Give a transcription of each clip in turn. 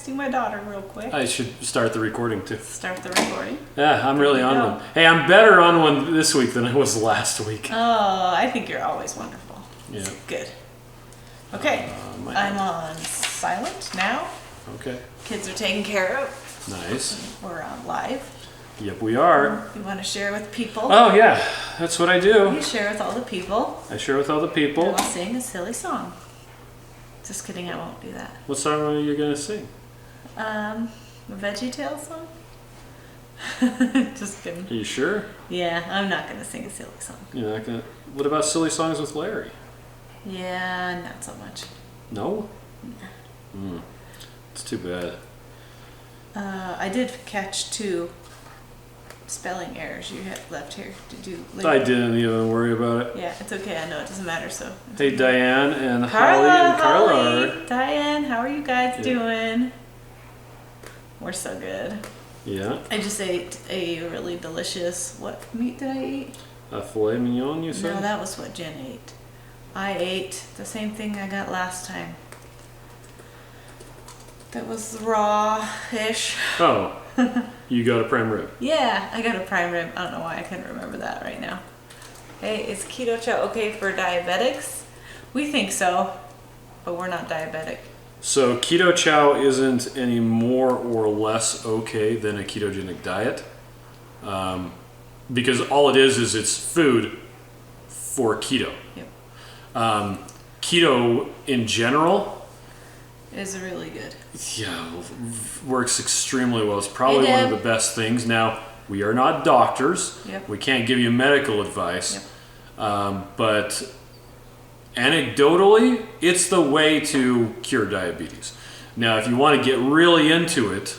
texting my daughter real quick. I should start the recording too. Start the recording. Yeah, I'm really on one. Hey, I'm better on one this week than I was last week. Oh, I think you're always wonderful. Yeah. Good. Okay, I'm on silent now. Okay. Kids are taken care of. Nice. We're on live. Yep, we are. You want to share with people? Oh, yeah. That's what I do. You share with all the people. I share with all the people. And I'll sing a silly song. Just kidding, I won't do that. What song are you going to sing? A Veggie Tale song? Just kidding. Are you sure? Yeah, I'm not going to sing a silly song. You're not going to... What about silly songs with Larry? Yeah, not so much. No? No. It's too bad. I did catch 2 spelling errors you had left here. Did you? I didn't even worry about it. Yeah, it's okay. I know it doesn't matter. So. Hey, Diane and Carla, Holly and Carla are... Diane, how are you guys doing? We're so good. Yeah. I just ate a really delicious, what meat did I eat? A filet mignon, you said? No, that was what Jen ate. I ate the same thing I got last time. That was raw-ish. Oh, you got a prime rib. Yeah, I got a prime rib. I don't know why I couldn't remember that right now. Hey, is Keto Chow okay for diabetics? We think so, but we're not diabetic. So Keto Chow isn't any more or less okay than a ketogenic diet. Because all it is it's food for keto. Yep. Keto in general... Is really good. Yeah, works extremely well. It's probably one of the best things. Now, we are not doctors. Yep. We can't give you medical advice. Yep. But anecdotally, it's the way to cure diabetes. Now, if you want to get really into it,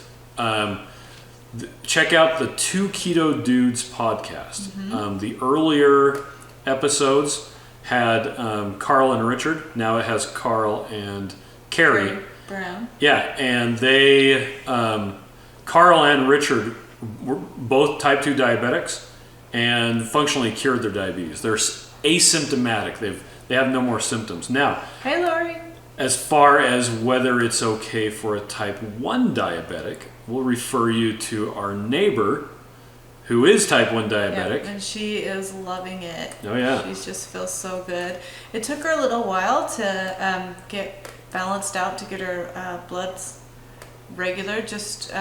check out the 2 Keto Dudes podcast. Mm-hmm. The earlier episodes had Carl and Richard. Now it has Carl and Carrie Brown. Yeah, and they, Carl and Richard were both type 2 diabetics and functionally cured their diabetes. They're asymptomatic. They have no more symptoms. Now, Hey, Lori. as far as whether it's okay for a type 1 diabetic, we'll refer you to our neighbor who is type 1 diabetic. Yeah, and she is loving it. Oh, yeah. She just feels so good. It took her a little while to get balanced out, to get her bloods regular, just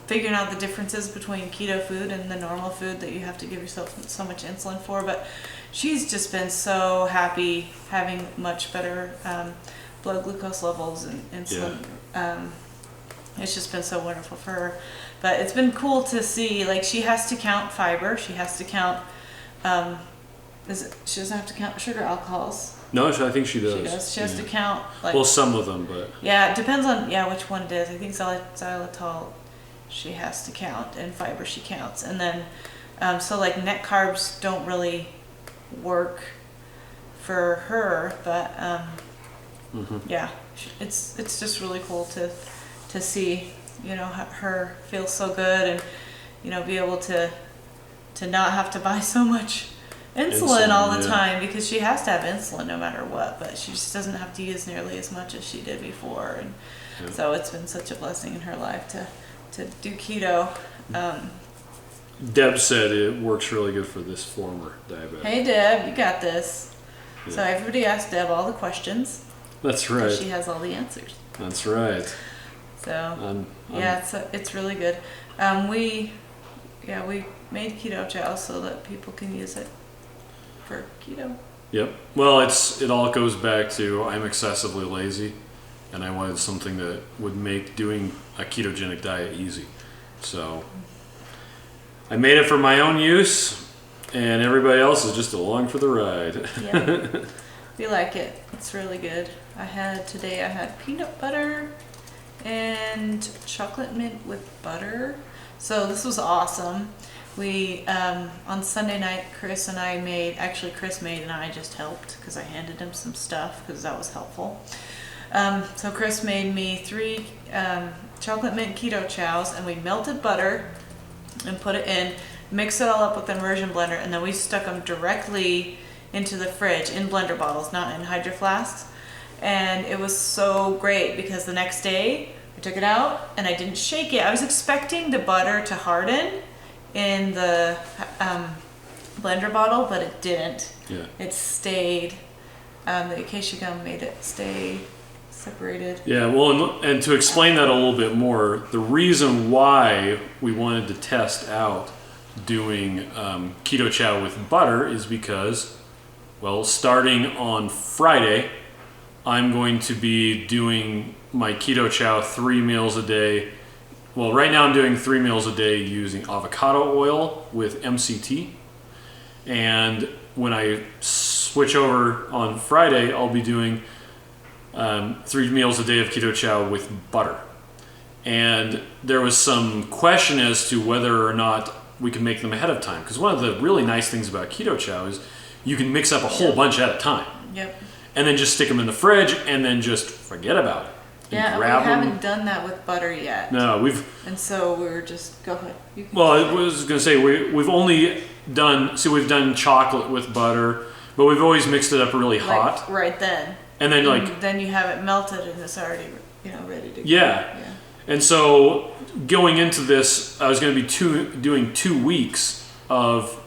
figuring out the differences between keto food and the normal food that you have to give yourself so much insulin for. But she's just been so happy, having much better blood glucose levels and insulin. Yeah. It's just been so wonderful for her. But it's been cool to see, like, she has to count fiber, she has to count she doesn't have to count sugar alcohols. No, I think she does. She does. She has to count, like... Well, some of them, but... Yeah, it depends on, which one it is. I think xylitol she has to count, and fiber she counts. And then, so, like, net carbs don't really work for her, but, yeah, it's just really cool to see, her feel so good and, be able to not have to buy so much insulin all the time, because she has to have insulin no matter what, but she just doesn't have to use nearly as much as she did before. And so it's been such a blessing in her life to do keto. Deb said it works really good for this former diabetic. Hey Deb, you got this. Yeah. So everybody asked Deb all the questions. That's right. She has all the answers. That's right. So it's really good. We made Keto Chow so that people can use it for keto. Yep. Well, it all goes back to I'm excessively lazy, and I wanted something that would make doing a ketogenic diet easy. So I made it for my own use, and everybody else is just along for the ride. Yeah. We like it. It's really good. I had peanut butter and chocolate mint with butter. So this was awesome. We, on Sunday night, Chris made and I just helped because I handed him some stuff because that was helpful. So Chris made me 3 chocolate mint keto chows, and we melted butter and put it in, mixed it all up with the immersion blender, and then we stuck them directly into the fridge in blender bottles, not in hydro flasks. And it was so great because the next day I took it out and I didn't shake it. I was expecting the butter to harden in the blender bottle, but it didn't. Yeah. It stayed. The acacia gum made it stay separated. Yeah, well, and to explain that a little bit more, the reason why we wanted to test out doing keto chow with butter is because, well, starting on Friday, I'm going to be doing my keto chow 3 meals a day. Well, right now I'm doing 3 meals a day using avocado oil with MCT. And when I switch over on Friday, I'll be doing 3 meals a day of keto chow with butter. And there was some question as to whether or not we can make them ahead of time. Because one of the really nice things about keto chow is you can mix up a whole bunch at a time. Yep. And then just stick them in the fridge and then just forget about it. Yeah, we haven't done that with butter yet. No, And so we were just, go ahead. Well, I was going to say, we've only done, we've done chocolate with butter, but we've always mixed it up really hot. Like, right then. And then then you have it melted and it's already, ready to go. Yeah. And so going into this, I was going to be doing 2 weeks of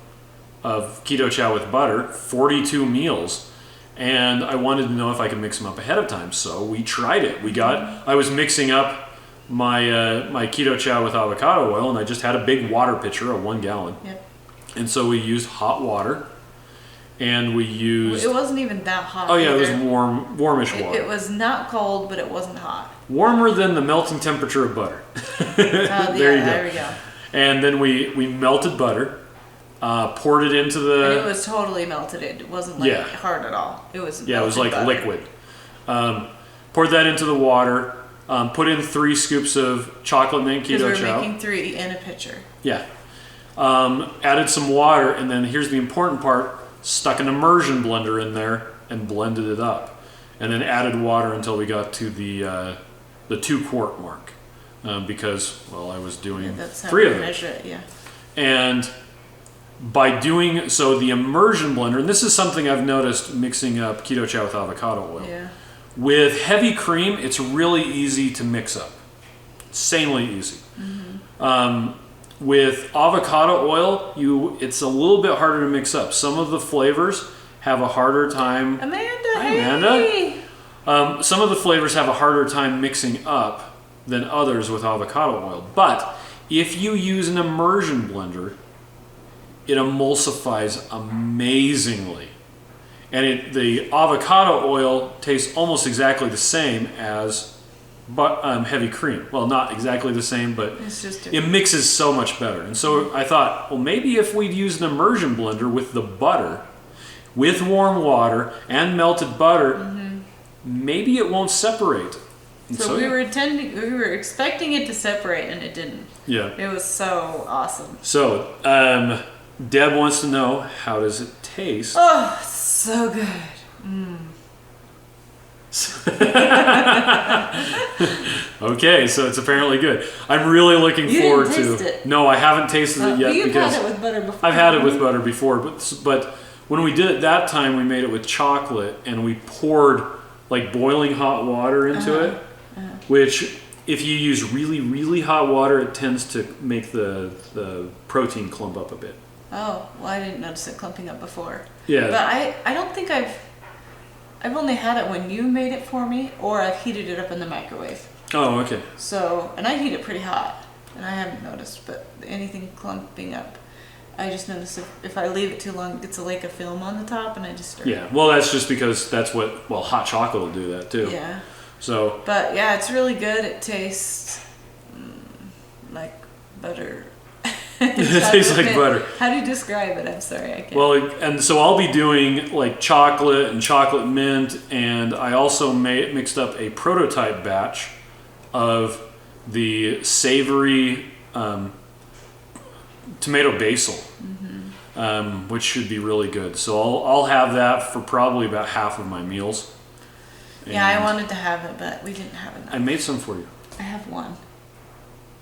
keto chow with butter, 42 meals. And I wanted to know if I could mix them up ahead of time. So we tried it. I was mixing up my keto chow with avocado oil, and I just had a big water pitcher, a 1 gallon. Yep. And so we used hot water, and we used... It wasn't even that hot. Oh yeah, either. it was warmish water. It was not cold, but it wasn't hot. Warmer than the melting temperature of butter. There we go. And then we melted butter, poured it into the... And it was totally melted. It wasn't hard at all. It was it was like butter. liquid. Poured that into the water, put in 3 scoops of chocolate mint keto chow. Because we were making 3 in a pitcher. Yeah. Added some water, and then here's the important part, stuck an immersion blender in there and blended it up. And then added water until we got to the 2-quart mark. Because, well, I was doing 3 of them. Measure it, yeah. And by doing, so the immersion blender, and this is something I've noticed mixing up keto chow with avocado oil. Yeah. With heavy cream, it's really easy to mix up. Insanely easy. Mm-hmm. With avocado oil, it's a little bit harder to mix up. Some of the flavors have a harder time. Amanda. Some of the flavors have a harder time mixing up than others with avocado oil. But if you use an immersion blender, it emulsifies amazingly. And the avocado oil tastes almost exactly the same as heavy cream. Well, not exactly the same, but it's just it mixes so much better. And so I thought, well, maybe if we'd use an immersion blender with the butter, with warm water and melted butter, maybe it won't separate. So we were expecting it to separate, and it didn't. Yeah. It was so awesome. So, Deb wants to know, how does it taste? Oh, it's so good. Okay, so it's apparently good. I'm really looking forward to. Taste it. No, I haven't tasted it yet. You've because had it with butter before. I've had it with butter before, but when we did it that time, we made it with chocolate, and we poured like boiling hot water into it, which if you use really, really hot water, it tends to make the protein clump up a bit. Oh, well, I didn't notice it clumping up before. Yeah. But I don't think I've only had it when you made it for me, or I've heated it up in the microwave. Oh, okay. So, and I heat it pretty hot, and I haven't noticed, but anything clumping up, I just notice if I leave it too long, it gets like a film on the top, and I just stir it. Yeah, well, that's just because hot chocolate will do that too. Yeah. So. But yeah, it's really good. It tastes like butter. It tastes like butter. How do you describe it? I'm sorry, I can't. Well, and so I'll be doing like chocolate and chocolate mint, and I also mixed up a prototype batch of the savory tomato basil, which should be really good. So I'll have that for probably about half of my meals. Yeah, I wanted to have it, but we didn't have enough. I made some for you. I have one.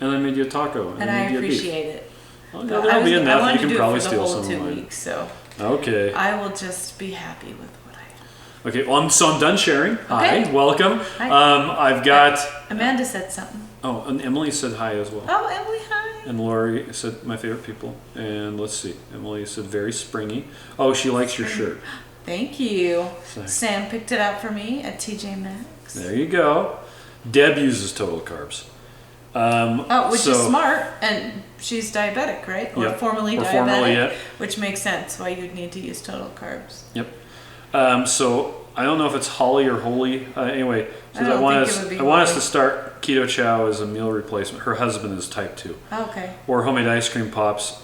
And I made you a taco. And I appreciate it. Well, there'll be enough. You can probably steal some of I wanted to do it for the whole 2 mine. weeks, so okay. I will just be happy with what I have. Okay, well, so I'm done sharing. Okay. Hi, welcome. Hi. I've got... Amanda said something. Oh, and Emily said hi as well. Oh, Emily, hi. And Lori said my favorite people. And let's see. Emily said very springy. Oh, she likes your shirt. Thank you. So, Sam picked it out for me at TJ Maxx. there you go. Deb uses total carbs. Which is smart, and she's diabetic, right? Or Yep. formerly Or diabetic, formerly, yeah. which makes sense why you'd need to use total carbs. Yep. So I don't know if it's Holly or Holy. Anyway, says I want think it would be I want us Holly. to start Keto Chow as a meal replacement. Her husband is type 2. Okay. Or homemade ice cream pops.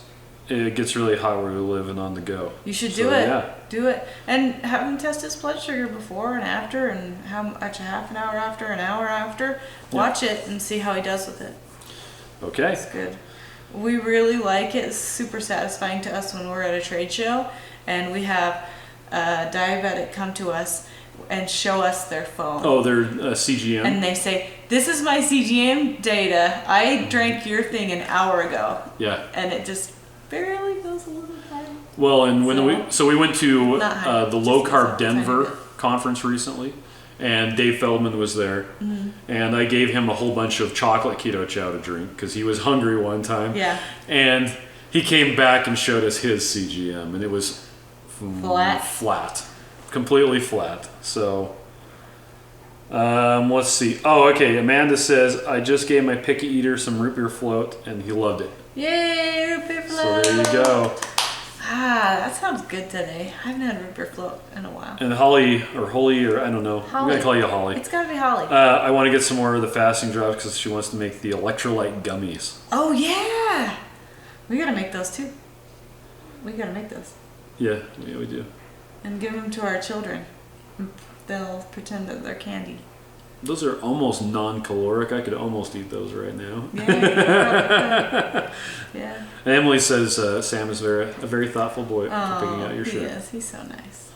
It gets really hot where we live and on the go. You should So, do it. Yeah. Do it. And have him test his blood sugar before and after, and how much a half an hour after, an hour after. Watch it and see how he does with it. Okay. It's good. We really like it. It's super satisfying to us when we're at a trade show and we have a diabetic come to us and show us their phone. Oh, they're CGM. And they say, "This is my CGM data. I drank your thing an hour ago." Yeah. And it just barely goes a little high. Well, and when we went to Not high, the just Low goes Carb up a tiny Denver bit. conference recently, and Dave Feldman was there, Mm-hmm. and I gave him a whole bunch of chocolate keto chow to drink because he was hungry one time. Yeah. And he came back and showed us his CGM, and it was Flat. Completely flat. So, let's see. Oh, okay. Amanda says I just gave my picky eater some root beer float, and he loved it. Yay, root beer So float. there you go. That sounds good today. I haven't had root beer float in a while. And Holly or Holy or I don't know. I'm Holly. gonna call you Holly. It's gotta be Holly. I want to get some more of the fasting drops because she wants to make the electrolyte gummies. Oh yeah, we gotta make those too. We gotta make those Yeah, we do. and give them to our children. They'll pretend that they're candy. Those are almost non-caloric. I could almost eat those right now. Yeah. Yeah. And Emily says Sam is a very thoughtful boy for picking out your he shirt. is. He's so nice.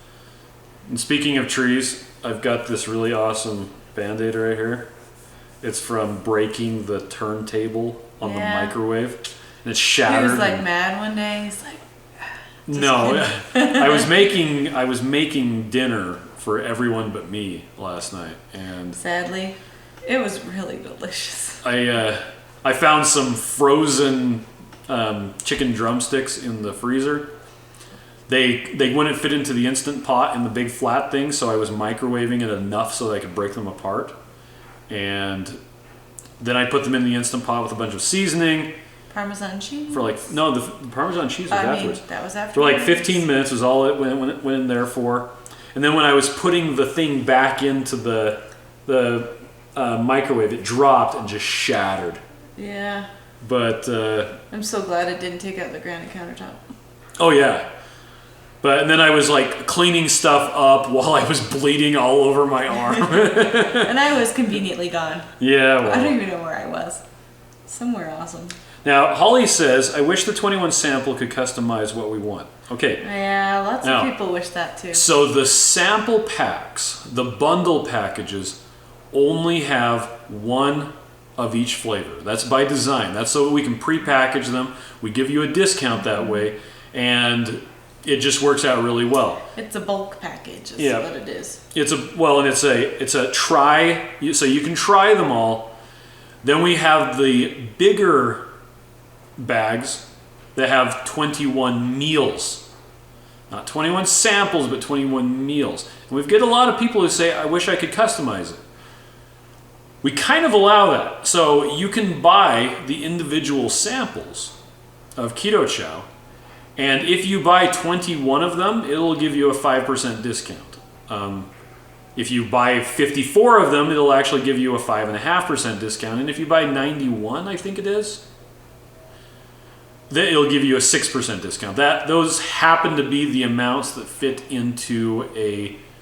And speaking of trees, I've got this really awesome Band-Aid right here. It's from breaking the turntable on the Yeah. microwave. And it's He shattered. was like mad one day. He's like, No, I was making dinner for everyone but me last night, and sadly, it was really delicious. I found some frozen chicken drumsticks in the freezer. They wouldn't fit into the Instant Pot in the big flat thing, so I was microwaving it enough so that I could break them apart, and then I put them in the Instant Pot with a bunch of seasoning. Parmesan cheese. For the Parmesan cheese was afterwards. That was after. For like 15 minutes was all it went in there for. And then when I was putting the thing back into the microwave, it dropped and just shattered. Yeah. But I'm so glad it didn't take out the granite countertop. oh yeah. And then I was like cleaning stuff up while I was bleeding all over my arm. And I was conveniently gone. Yeah, I don't well. even know where I was. Somewhere awesome. Now Holly says, "I wish the 21 sample could customize what we want." Okay. Yeah, lots Now, of people wish that too. So the sample packs, the bundle packages, only have one of each flavor. That's by design. That's so we can pre-package them. We give you a discount that way, and it just works out really well. It's a bulk package, is Yeah. what it is. It's a try, so you can try them all. Then we have the bigger bags that have 21 meals. Not 21 samples, but 21 meals. And we get a lot of people who say, "I wish I could customize it." We kind of allow that. So you can buy the individual samples of Keto Chow, and if you buy 21 of them, it'll give you a 5% discount. If you buy 54 of them, it'll actually give you a 5.5% discount. And if you buy 91, I think it is, then it'll give you a 6% discount. Those happen to be the amounts that fit into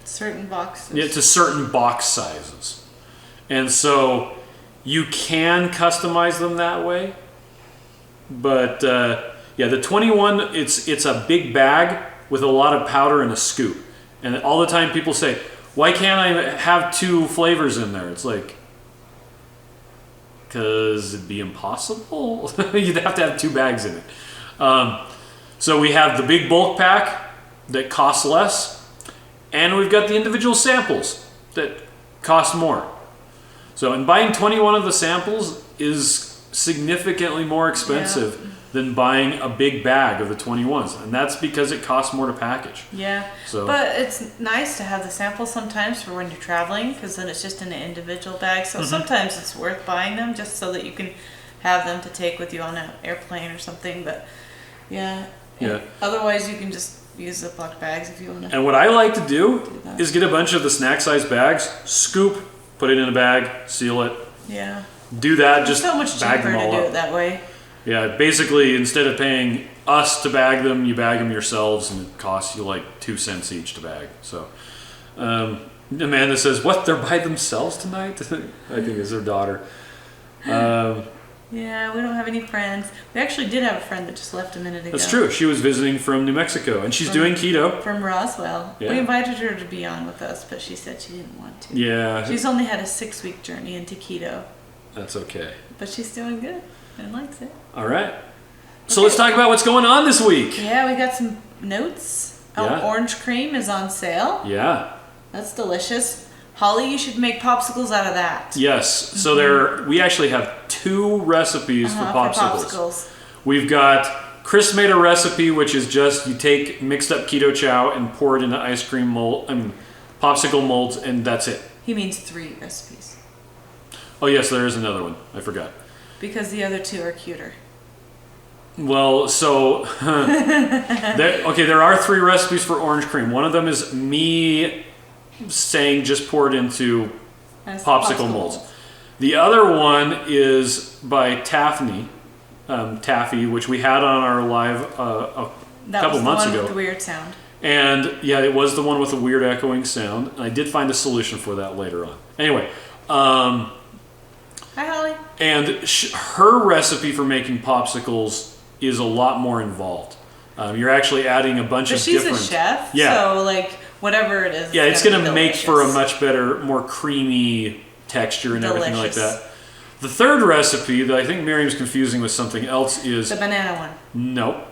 Certain boxes. to certain box sizes. And so you can customize them that way. But the 21, it's a big bag with a lot of powder and a scoop. And all the time people say, "Why can't I have 2 flavors in there?" It's like, because it'd be impossible. You'd have to have 2 bags in it. So we have the big bulk pack that costs less, and we've got the individual samples that cost more. So in buying 21 of the samples, is significantly more expensive than buying a big bag of the 21s, and that's because it costs more to package. Yeah, So, but it's nice to have the sample sometimes for when you're traveling, because then it's just in an individual bag. So sometimes it's worth buying them just so that you can have them to take with you on an airplane or something. But yeah. Otherwise, you can just use Ziploc bags if you want to. And what I like to do that. is get a bunch of the snack size bags, scoop, put it in a bag, seal it. Yeah. Do that, It's just so much bag cheaper them to all do up. it that way. Yeah, basically, instead of paying us to bag them, you bag them yourselves, and it costs you like 2 cents each to bag. So, Amanda says, "What? They're by themselves tonight?" I think it's her daughter. Yeah, we don't have any friends. We actually did have a friend that just left a minute ago. That's true. She was visiting from New Mexico, and she's doing keto. From Roswell. Yeah. We invited her to be on with us, but she said she didn't want to. Yeah, She's only had a 6-week journey into keto, that's okay. but she's doing good and likes it. All right. So let's talk about what's going on this week. Yeah, we got some notes. Yeah. Orange cream is on sale. Yeah. That's delicious. Holly, you should make popsicles out of that. Yes. So we actually have 2 recipes for popsicles. We've got Chris made a recipe, which is just you take mixed up keto chow and pour it into ice cream mold, popsicle molds, and that's it. He means 3 recipes. Oh yes, there is another one. I forgot. Because the other 2 are cuter. Well, so there are 3 recipes for orange cream. One of them is me saying just pour it into popsicle molds. The other one is by Taffy, which we had on our live a couple months ago. That was the one with the weird sound. And yeah, it was the one with the weird echoing sound. And I did find a solution for that later on. Anyway, hi Holly. And her recipe for making popsicles is a lot more involved. You're actually adding a bunch of different... But she's a chef, yeah. So like whatever it is. Yeah, it's going to make delicious. for a much better, more creamy texture and everything like Delicious. that. The third recipe that I think Miriam's confusing with something else is... The banana one. No.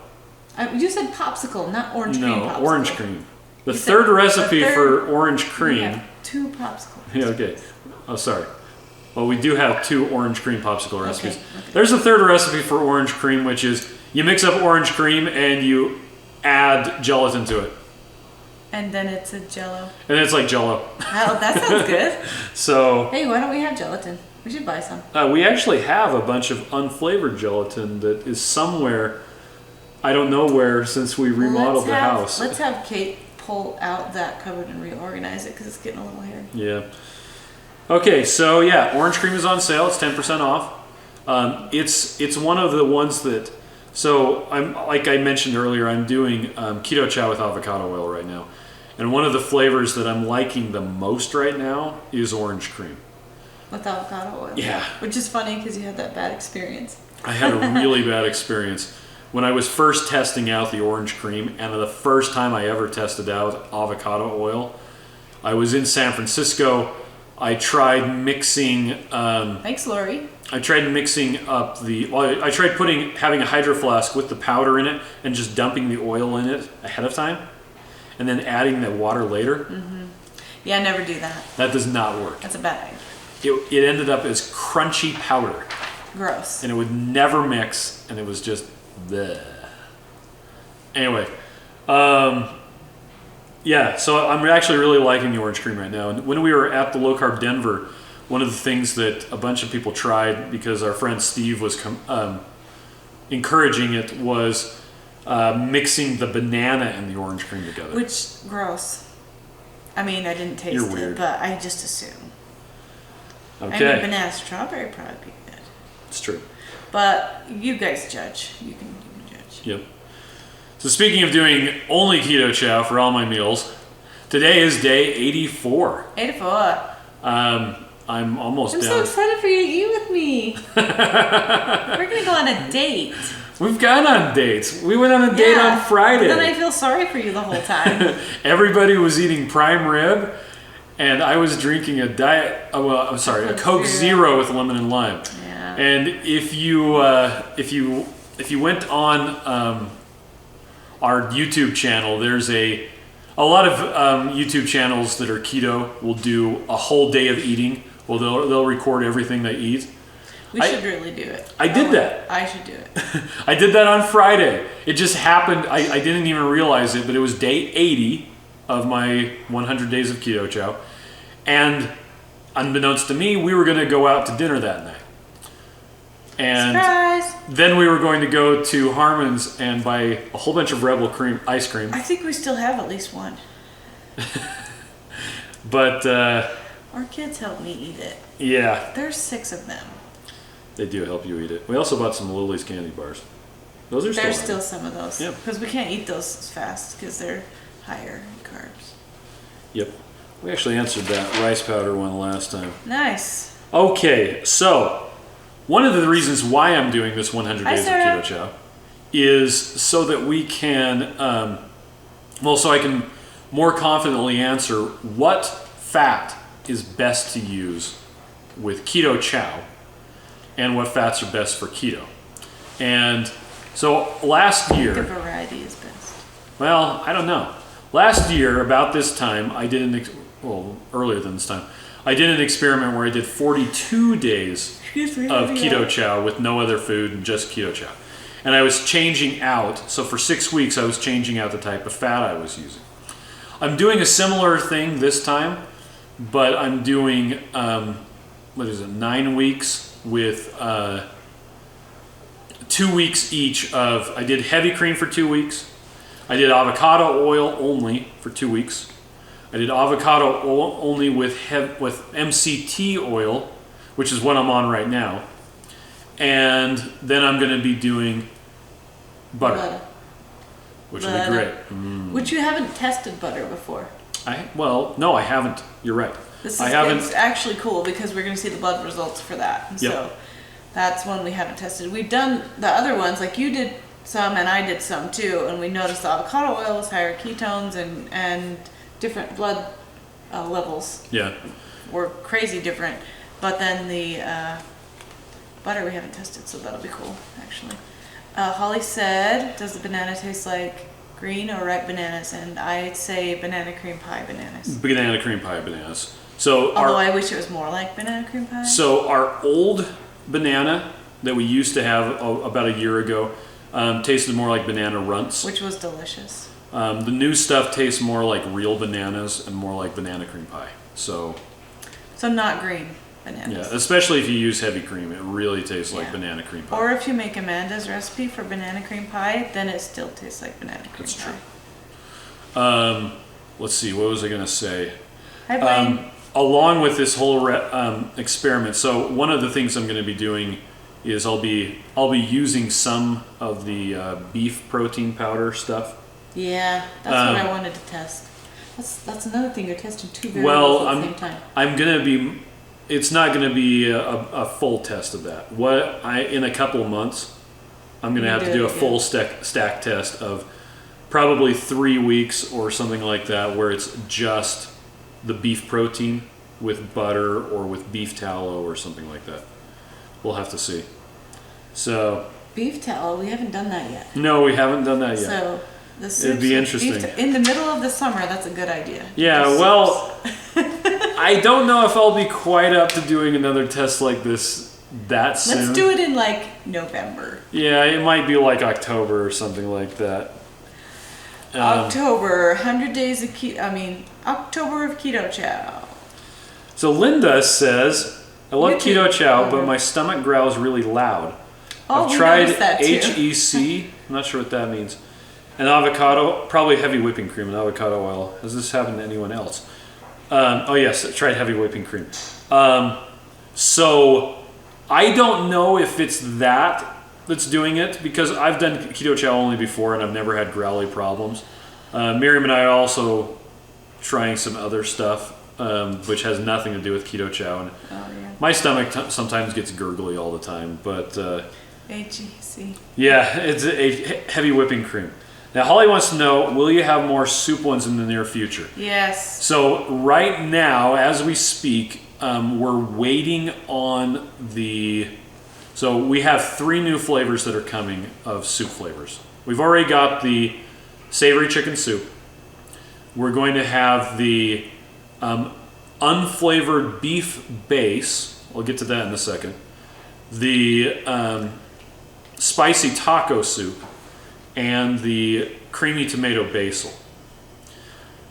You said popsicle, not orange cream popsicle. No, orange cream. The third recipe for orange cream... We have 2 popsicles. Yeah, okay. Oh, sorry. Well, we do have 2 orange cream popsicle recipes. Okay. There's a third recipe for orange cream, which is you mix up orange cream and you add gelatin to it. And then it's a Jello. And it's like Jello. Oh, that sounds good. So... Hey, why don't we have gelatin? We should buy some. We actually have a bunch of unflavored gelatin that is somewhere, I don't know where, since we remodeled the house. Let's have Kate pull out that cupboard and reorganize it because it's getting a little hairy. Yeah. Okay, so yeah, orange cream is on sale. It's 10% off. It's one of the ones that... So, like I mentioned earlier, I'm doing keto chow with avocado oil right now. And one of the flavors that I'm liking the most right now is orange cream. With avocado oil? Yeah. Which is funny because you had that bad experience. I had a really bad experience. When I was first testing out the orange cream, and the first time I ever tested out avocado oil, I was in San Francisco. I tried mixing... Thanks, Lori. I tried mixing up I tried having a hydro flask with the powder in it and just dumping the oil in it ahead of time and then adding the water later. Mm-hmm. Yeah, never do that. That does not work. That's a bad idea. It ended up as crunchy powder. Gross. And it would never mix, and it was just bleh. Anyway, yeah, so I'm actually really liking the orange cream right now. And when we were at the Low Carb Denver, one of the things that a bunch of people tried because our friend Steve was encouraging it was mixing the banana and the orange cream together. Which, gross. I mean, I didn't taste You're weird. it, but I just assume. Okay. I mean, banana strawberry probably be good. It's true. But you guys judge. You can judge. Yep. So speaking of doing only keto chow for all my meals, today is day 84. 84. I'm almost I'm down. so excited for you to eat with me. We're going to go on a date. We've gone on dates. We went on a date on Friday. Then I feel sorry for you the whole time. Everybody was eating prime rib, and I was drinking a a Coke Zero with lemon and lime. Yeah. And if you went on our YouTube channel, there's a lot of YouTube channels that are keto will do a whole day of eating. Well, they'll record everything they eat. We should really do it. I did that. I should do it. I did that on Friday. It just happened. I didn't even realize it, but it was day 80 of my 100 days of Keto Chow. And unbeknownst to me, we were going to go out to dinner that night. And surprise! Then we were going to go to Harmon's and buy a whole bunch of Rebel cream ice cream. I think we still have at least one. But our kids help me eat it. Yeah. There's 6 of them. They do help you eat it. We also bought some Lily's candy bars. Those are There's still some of those. Yep. Because we can't eat those as fast because they're higher in carbs. Yep. We actually answered that rice powder one last time. Nice. Okay, so one of the reasons why I'm doing this 100 days of Keto Chow is so that we can, so I can more confidently answer what fat is best to use with Keto Chow and what fats are best for keto. And so last year... The variety is best. Well, I don't know. Last year, about this time, I did earlier than this time, I did an experiment where I did 42 days of Keto Chow with no other food and just Keto Chow. And I was changing out, so for 6 weeks I was changing out the type of fat I was using. I'm doing a similar thing this time, but I'm doing, 9 weeks with 2 weeks each of, I did heavy cream for 2 weeks. I did avocado oil only for 2 weeks. I did avocado oil only with MCT oil, which is what I'm on right now. And then I'm going to be doing butter. Which will be great. Which you haven't tested butter before. No, I haven't. You're right. It's actually cool because we're going to see the blood results for that. And Yep. so that's one we haven't tested. We've done the other ones, like you did some and I did some too, and we noticed the avocado oil was higher ketones and different blood levels. Yeah. Were crazy different. But then the butter we haven't tested, so that'll be cool, actually. Holly said, does the banana taste like green or ripe bananas? And I'd say banana cream pie bananas. Banana cream pie bananas. So Although I wish it was more like banana cream pie. So our old banana that we used to have about a year ago tasted more like banana runts. Which was delicious. The new stuff tastes more like real bananas and more like banana cream pie. So not green bananas. Yeah, especially if you use heavy cream, it really tastes like banana cream pie. Or if you make Amanda's recipe for banana cream pie, then it still tastes like banana cream That's pie. true. Let's see, what was I going to say? Hi, Blaine. Along with this whole experiment, so one of the things I'm going to be doing is I'll be using some of the beef protein powder stuff. Yeah, that's what I wanted to test. That's another thing, you're testing two variables at the same time. I'm going to be, it's not going to be a full test of that. In a couple of months, I'm going to have to do a full stack test of probably 3 weeks or something like that, where it's just the beef protein with butter or with beef tallow or something like that. We'll have to see. So beef tallow, we haven't done that yet. No, we haven't done that yet. So the soups, it'd be interesting. In the middle of the summer, that's a good idea. Yeah, well, I don't know if I'll be quite up to doing another test like this that soon. Let's do it in like November. Yeah, it might be like October or something like that. October, 100 days of October of Keto Chow. So Linda says, I love Keto Chow, Oh, but my stomach growls really loud. Oh, I've tried that too. HEC, I'm not sure what that means. And avocado, probably heavy whipping cream and avocado oil. Has this happened to anyone else? Oh yes, I tried heavy whipping cream. So I don't know if it's that's doing it, because I've done Keto Chow only before and I've never had growly problems. Miriam and I are also trying some other stuff, which has nothing to do with Keto Chow. And my stomach sometimes gets gurgly all the time, but HEC. Yeah, it's a heavy whipping cream. Now Holly wants to know, will you have more soup ones in the near future? Yes. So right now, as we speak, we're waiting on so we have 3 new flavors that are coming of soup flavors. We've already got the savory chicken soup. We're going to have the unflavored beef base. I'll get to that in a second. the spicy taco soup and the creamy tomato basil.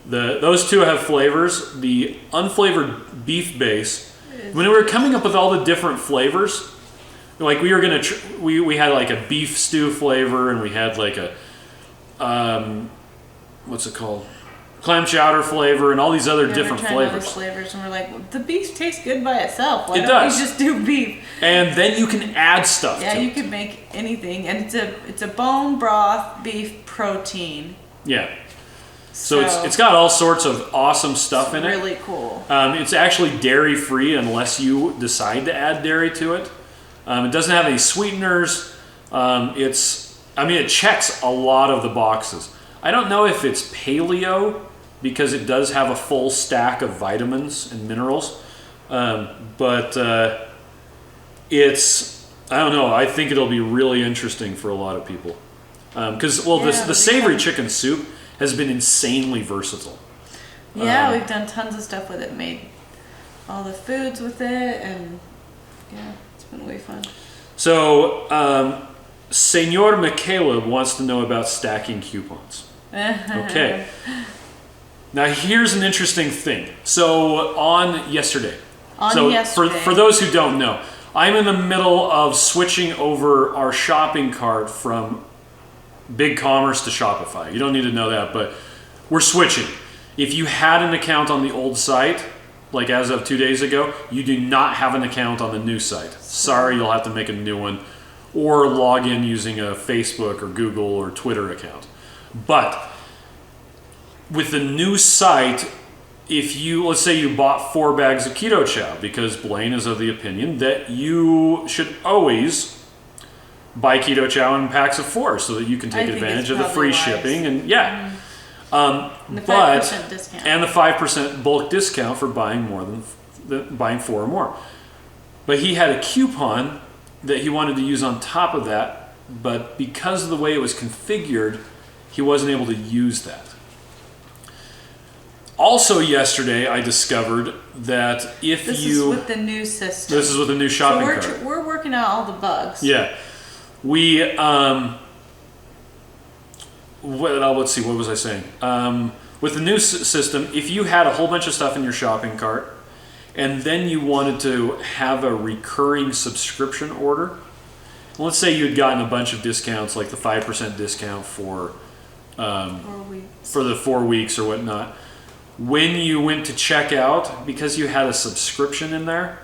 Those two have flavors. The unflavored beef base, when we were coming up with all the different flavors, like we were gonna, we had like a beef stew flavor, and we had like a, what's it called? Clam chowder flavor, and all these other different flavors. Flavors, and we're like, well, the beef tastes good by itself. Why it don't does. we just do beef? And then you can add stuff. Yeah, to you it. can make anything, and it's a bone broth beef protein. Yeah. So it's got all sorts of awesome stuff in it. Really cool. It's actually dairy free unless you decide to add dairy to it. It doesn't have any sweeteners. It checks a lot of the boxes. I don't know if it's paleo because it does have a full stack of vitamins and minerals, but I don't know. I think it'll be really interesting for a lot of people because the savory chicken soup has been insanely versatile. Yeah, we've done tons of stuff with it, made all the foods with it, and yeah, it's been way fun. So, Senor McCaleb wants to know about stacking coupons. Okay. Now, here's an interesting thing. So, yesterday, for those who don't know, I'm in the middle of switching over our shopping cart from BigCommerce to Shopify. You don't need to know that, but we're switching. If you had an account on the old site, like as of 2 days ago, you do not have an account on the new site. Sorry, you'll have to make a new one or log in using a Facebook or Google or Twitter account. But with the new site, let's say you bought 4 bags of Keto Chow, because Blaine is of the opinion that you should always buy Keto Chow in packs of 4 so that you can take advantage of the free shipping and and the 5% discount. And the 5% bulk discount for buying buying 4 or more. But he had a coupon that he wanted to use on top of that, but because of the way it was configured, he wasn't able to use that. Also yesterday, I discovered that This is with the new system. This is with the new shopping cart. We're working out all the bugs. Yeah. We, let's see, what was I saying? With the new system, if you had a whole bunch of stuff in your shopping cart, and then you wanted to have a recurring subscription order, let's say you had gotten a bunch of discounts, like the 5% discount for the 4 weeks or whatnot. When you went to check out, because you had a subscription in there,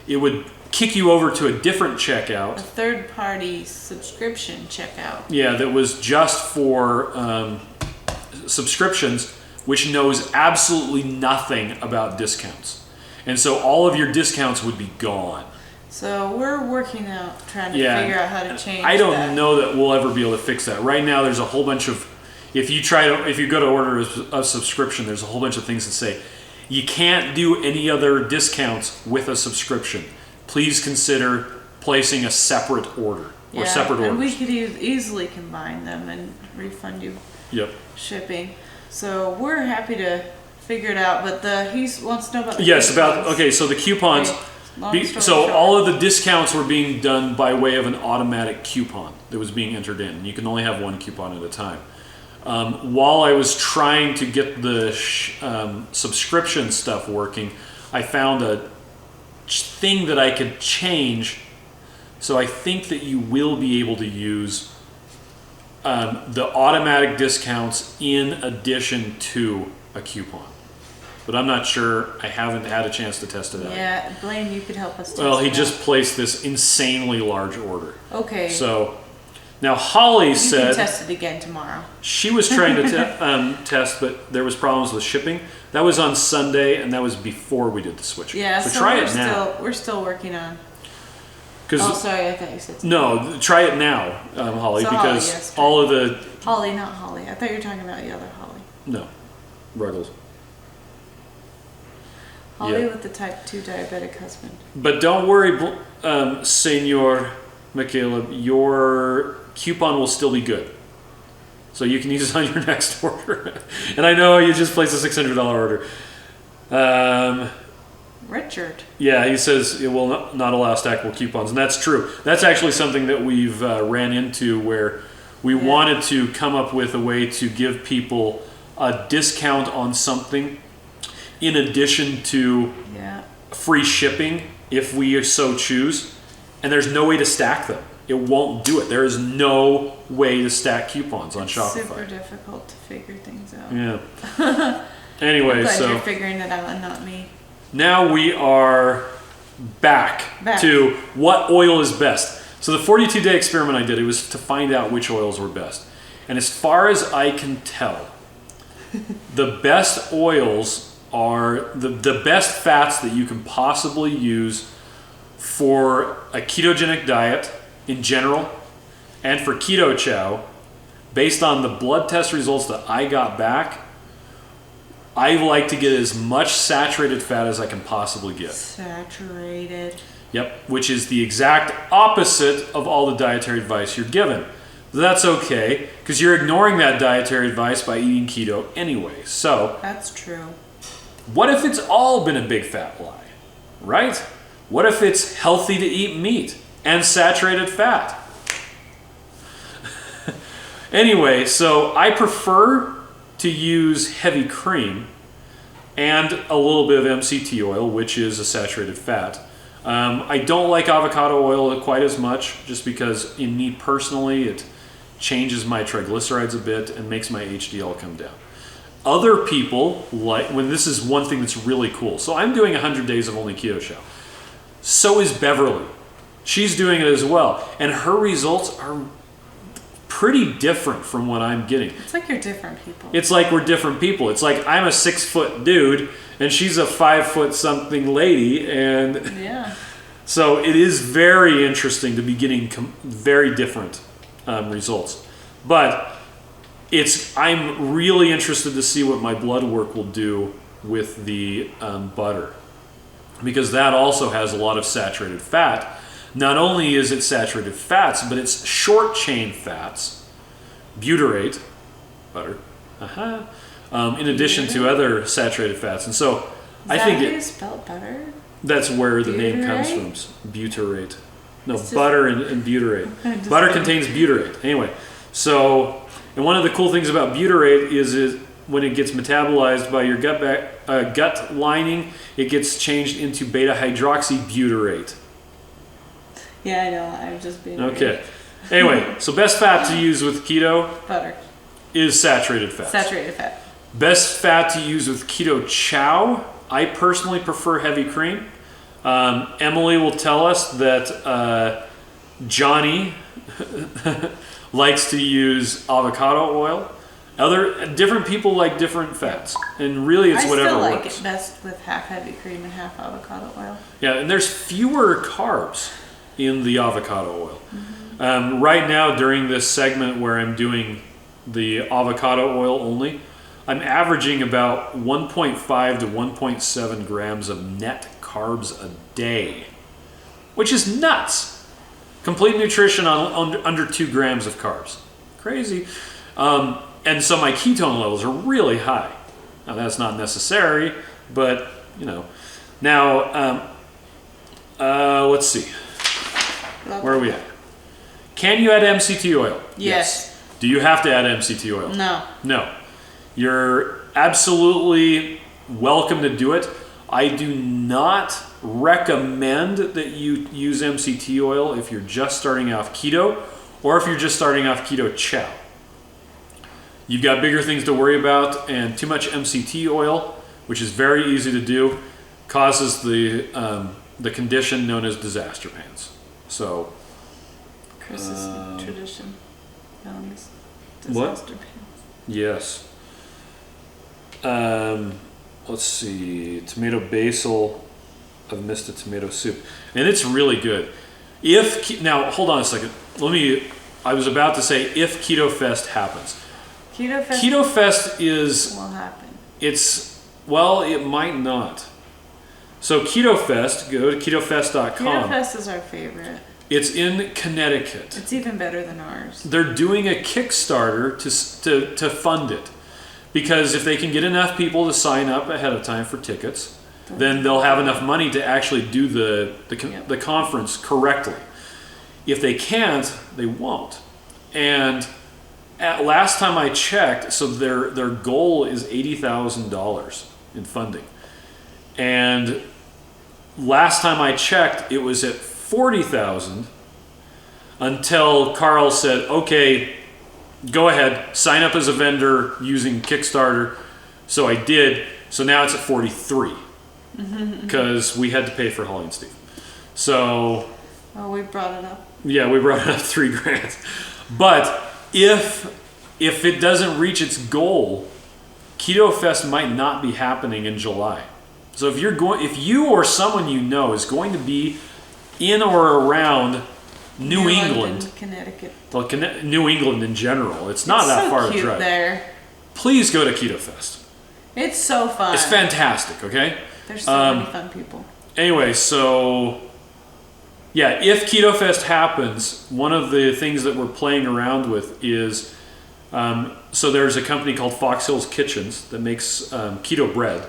it would kick you over to a different checkout. A third-party subscription checkout. Yeah, that was just for subscriptions, which knows absolutely nothing about discounts. And so all of your discounts would be gone. So we're working out, trying to figure out how to change I don't know that we'll ever be able to fix that. Right now, there's a whole bunch of, if you go to order a subscription, there's a whole bunch of things that say, you can't do any other discounts with a subscription. Please consider placing a separate order or separate orders. And we could easily combine them and refund you shipping. So we're happy to figure it out, but he wants to know about the coupons. So the coupons. So all of the discounts were being done by way of an automatic coupon that was being entered in. You can only have one coupon at a time. While I was trying to get the subscription stuff working, I found a thing that I could change. So I think that you will be able to use the automatic discounts in addition to a coupon. But I'm not sure. I haven't had a chance to test it out. Yeah, Blaine, you could help us test Well, he just placed this insanely large order. Okay. So now Holly said... You can test it again tomorrow. She was trying to test, but there was problems with shipping. That was on Sunday, and that was before we did the switch. Yeah, so try it now. We're still working on... Oh, sorry, I thought you said something. No, try it now, Holly, because all of the... Holly, not Holly. I thought you were talking about the other Holly. No, Ruggles. Holly with the type 2 diabetic husband. But don't worry, Senor McCaleb, your coupon will still be good. So you can use it on your next order. And I know you just placed a $600 order. Richard. Yeah, he says it will not allow stackable coupons, and that's true. That's actually something that we've ran into where we wanted to come up with a way to give people a discount on something in addition to free shipping if we so choose, and there's no way to stack them. It won't do it. There is no way to stack coupons on Shopify. Super difficult to figure things out. Yeah. Anyway, I'm glad so you're figuring it out and not me. now we are back to what oil is best. So the 42-day experiment I did, it was to find out which oils were best. And as far as I can tell, the best oils are the best fats that you can possibly use for a ketogenic diet in general and for Keto Chow. Based on the blood test results that I got back, I like to get as much saturated fat as I can possibly get. Saturated. Yep, which is the exact opposite of all the dietary advice you're given. That's okay, because you're ignoring that dietary advice by eating keto anyway. So, that's true. What if it's all been a big fat lie, right? What if it's healthy to eat meat and saturated fat? Anyway, so I prefer to use heavy cream and a little bit of MCT oil, which is a saturated fat. I don't like avocado oil quite as much, just because in me personally, it changes my triglycerides a bit and makes my HDL come down. Other people like, when this is one thing that's really cool. So I'm doing 100 days of only Keto Chow. So is Beverly. She's doing it as well. And her results are pretty different from what I'm getting. It's like you're different people. It's like we're different people. It's like I'm a 6-foot dude and she's a 5-foot something lady, and so it is very interesting to be getting very different results. But I'm really interested to see what my blood work will do with the butter, because that also has a lot of saturated fat. Not only is it saturated fats, but it's short chain fats, butyrate, butter, in addition to other saturated fats. And so I think how you spell butter? That's where the name comes from, butyrate. No, butter and butyrate. Butter contains butyrate. Anyway, so, and one of the cool things about butyrate is when it gets metabolized by your gut lining, it gets changed into beta-hydroxybutyrate. Yeah, I know. I'm just being okay. Anyway, so best fat to use with keto butter is saturated fat. Saturated fat. Best fat to use with Keto Chow, I personally prefer heavy cream. Emily will tell us that Johnny likes to use avocado oil. Different people like different fats, and really it's whatever works. I still like it best with half heavy cream and half avocado oil. Yeah, and there's fewer carbs in the avocado oil. Mm-hmm. Right now, during this segment where I'm doing the avocado oil only, I'm averaging about 1.5 to 1.7 grams of net carbs a day, which is nuts. Complete nutrition on under 2 grams of carbs. Crazy. And so my ketone levels are really high. Now that's not necessary, but you know. Now, let's see. Where are we at? Can you add MCT oil? Yes. Do you have to add MCT oil? No. No. You're absolutely welcome to do it. I do not recommend that you use MCT oil if you're just starting off keto or if you're just starting off Keto Chow. You've got bigger things to worry about, and too much MCT oil, which is very easy to do, causes the condition known as disaster pants. So, Chris's tradition known as what? disaster pants. Yes. Let's see. Tomato basil. I've missed a tomato soup, and it's really good. Now, hold on a second. I was about to say if KetoFest happens. KetoFest will happen. It might not. So KetoFest, go to ketofest.com. KetoFest is our favorite. It's in Connecticut. It's even better than ours. They're doing a Kickstarter to fund it, because if they can get enough people to sign up ahead of time for tickets, then they'll have enough money to actually do the conference correctly. If they can't, they won't. And last time I checked, so their goal is $80,000 in funding. And last time I checked, it was at $40,000 until Carl said, okay, go ahead, sign up as a vendor using Kickstarter. So I did. So now it's at 43 because we had to pay for Holly and Steve. So. Oh, we brought it up. Yeah, we brought it up $3,000. But if it doesn't reach its goal, KetoFest might not be happening in July. So if you or someone you know is going to be in or around New England, London, Connecticut. Well, New England in general, it's not that far to drive. There. Please go to KetoFest. It's so fun. It's fantastic. Okay. There's so many fun people. Anyway, so yeah, if KetoFest happens, one of the things that we're playing around with is, so there's a company called Fox Hills Kitchens that makes keto bread,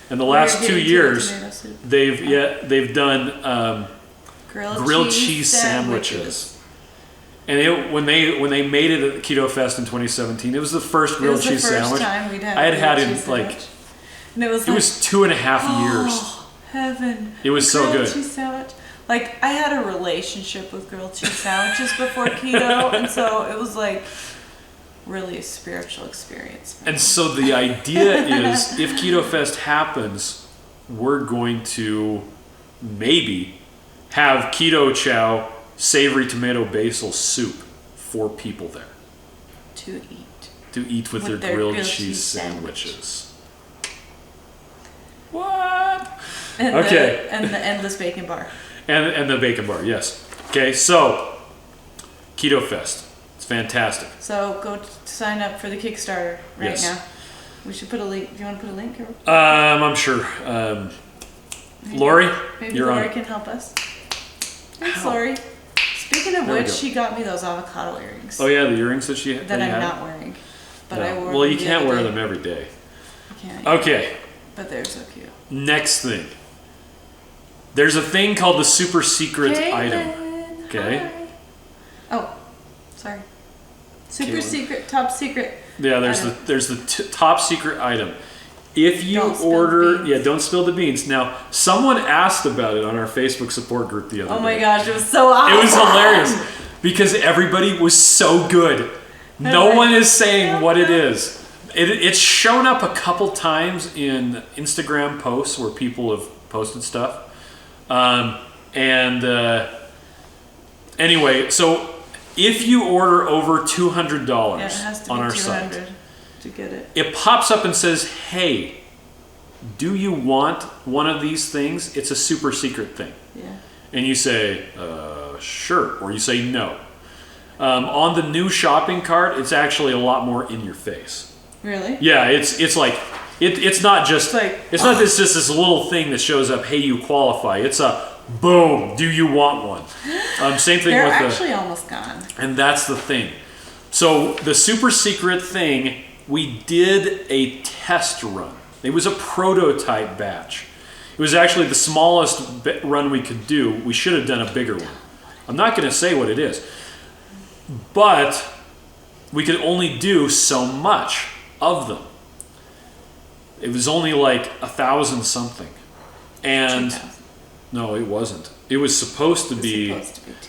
and the last 2 years they've done grilled cheese sandwiches. And when they made it at KetoFest in 2017, it was the first grilled cheese sandwich I had in like. And it was 2.5 years. Heaven! It was so good. Cheese sandwich. Like, I had a relationship with grilled cheese sandwiches before keto, and so it was like really a spiritual experience. And so the idea is, if KetoFest happens, we're going to maybe have keto chow, savory tomato basil soup for people there. To eat with their grilled cheese sandwiches. What? And okay. And the endless bacon bar. And the bacon bar, yes. Okay, so KetoFest. It's fantastic. So go sign up for the Kickstarter right now. We should put a link. Do you want to put a link? Or? I'm sure. Lori, maybe you're Lori on. can help us. Thanks, Lori. Speaking of which, she got me those avocado earrings. Oh yeah, the earrings that she that I'm not wearing, but I wore. Well, you can't wear them every day. You can't. Okay. But they're so cute. Next thing. There's a thing called the super secret item. Okay. Hi. Oh, sorry. Super secret, top secret. Yeah, there's the top secret item. If you order, don't spill the beans. Now, someone asked about it on our Facebook support group the other day. Oh my gosh, it was so awesome. It was hilarious because everybody was so good. No one is saying what it is. It's shown up a couple times in Instagram posts where people have posted stuff. Anyway, so if you order over $200 on our site, to get it, it pops up and says, "Hey, do you want one of these things? It's a super secret thing." Yeah. And you say, "Sure," or you say no. On the new shopping cart, it's actually a lot more in your face. Really? Yeah, it's like it's not just it's not just this little thing that shows up. Hey, you qualify. It's a boom. Do you want one? Same thing They're with actually almost gone. And that's the thing. So the super secret thing, we did a test run. It was a prototype batch. It was actually the smallest run we could do. We should have done a bigger one. I'm not going to say what it is, but we could only do so much of them. It was only like 1,000 something. And 2,000. no, it wasn't. It was supposed to be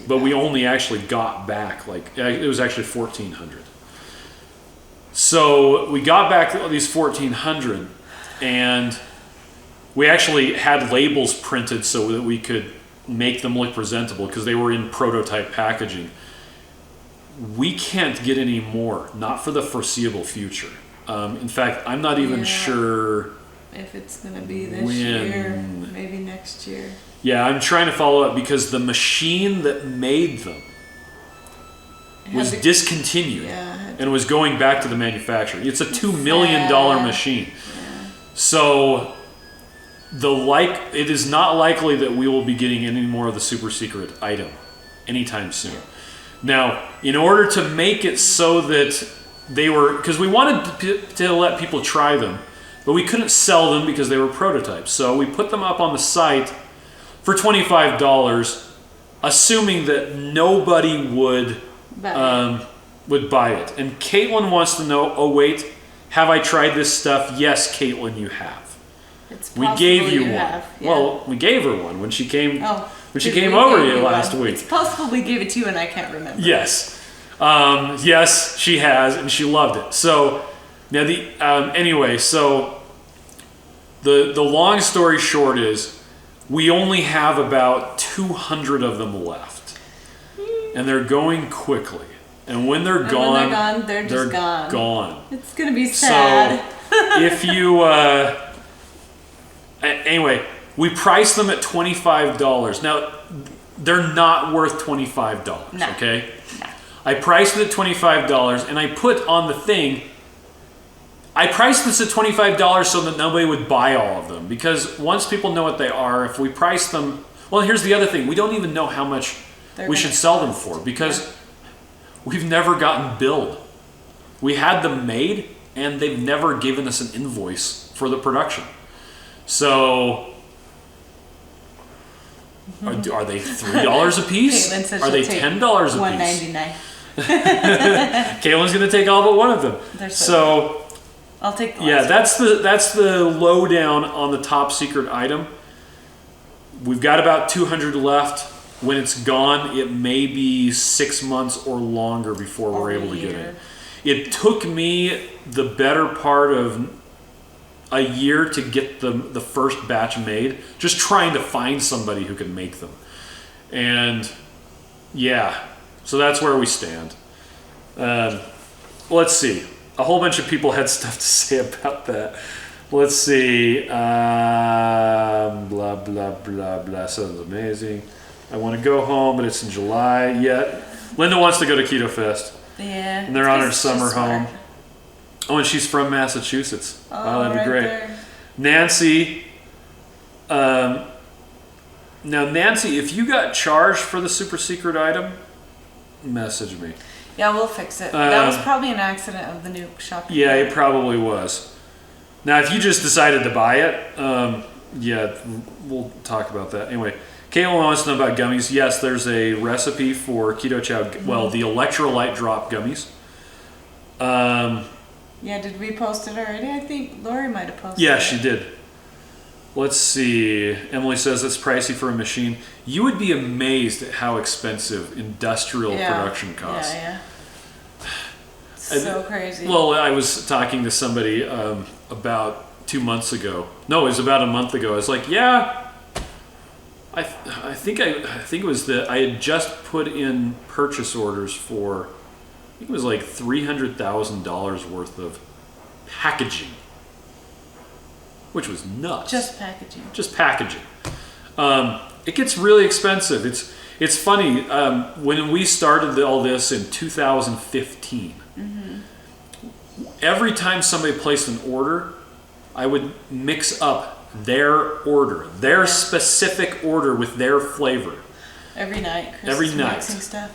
but we only actually got back it was actually 1,400. So we got back these 1,400 and we actually had labels printed so that we could make them look presentable because they were in prototype packaging. We can't get any more, not for the foreseeable future. In fact, I'm not even sure if it's going to be this year, maybe next year. Yeah, I'm trying to follow up because the machine that made them was discontinued and was going back to the manufacturer. It's a $2 million machine. Yeah. So it is not likely that we will be getting any more of the super secret item anytime soon. Now, in order to make it so that because we wanted to let people try them, but we couldn't sell them because they were prototypes. So we put them up on the site for $25, assuming that nobody would buy it. And Caitlin wants to know, oh wait, have I tried this stuff? Yes, Caitlin, you have. It's we gave you one. Yeah. Well, we gave her one when she came. Oh, when she came over here last week. It's possible we gave it to you and I can't remember. Yes, yes, she has, and she loved it. So now anyway, so the long story short is we only have about 200 of them left, and they're going quickly. And when they're gone, they're just gone. Gone. It's gonna be sad. So if you anyway, we priced them at $25. Now they're not worth $25. No. Okay. No. I priced it at $25, and I put on the thing. I priced this at $25 so that nobody would buy all of them, because once people know what they are, if we price them, well, here's the other thing: we don't even know how much we should sell them for, because we've never gotten billed. We had them made, and they've never given us an invoice for the production. So, are they $3 a piece? Are they $10 a piece? $1.99. Caitlin's gonna take all but one of them. They're So I'll take the last that's the lowdown on the top secret item. We've got about 200 left. When it's gone, it may be 6 months or longer before we're able to get it. It took me the better part of a year to get the first batch made, just trying to find somebody who could make them. And yeah, so that's where we stand. Let's see. A whole bunch of people had stuff to say about that. Let's see. Blah, blah, blah, blah. Sounds amazing. I want to go home, but it's in July yet. Linda wants to go to KetoFest. Yeah. And they're on her summer home. Oh, and she's from Massachusetts. Oh, wow, that'd be great. There. Nancy. Now, Nancy, if you got charged for the super secret item, message me. Yeah, we'll fix it. That was probably an accident of the new shopping. Yeah, it probably was. Now, if you just decided to buy it, yeah, we'll talk about that. Anyway, Caitlin wants to know about gummies. Yes, there's a recipe for Keto Chow. Well, the electrolyte drop gummies. Yeah, did we post it already? I think Lori might have posted it. Yeah, she did. Let's see. Emily says it's pricey for a machine. You would be amazed at how expensive industrial production costs. Yeah. So crazy. Well, I was talking to somebody about 2 months ago. No, it was about a month ago. I was like, yeah. I think it was that I had just put in purchase orders for, I think it was like $300,000 worth of packaging, which was nuts. Just packaging. Just packaging. It gets really expensive. It's funny. When we started all this in 2015, every time somebody placed an order, I would mix up their order, their specific order with their flavor. Every night. Chris Every is night. mixing stuff.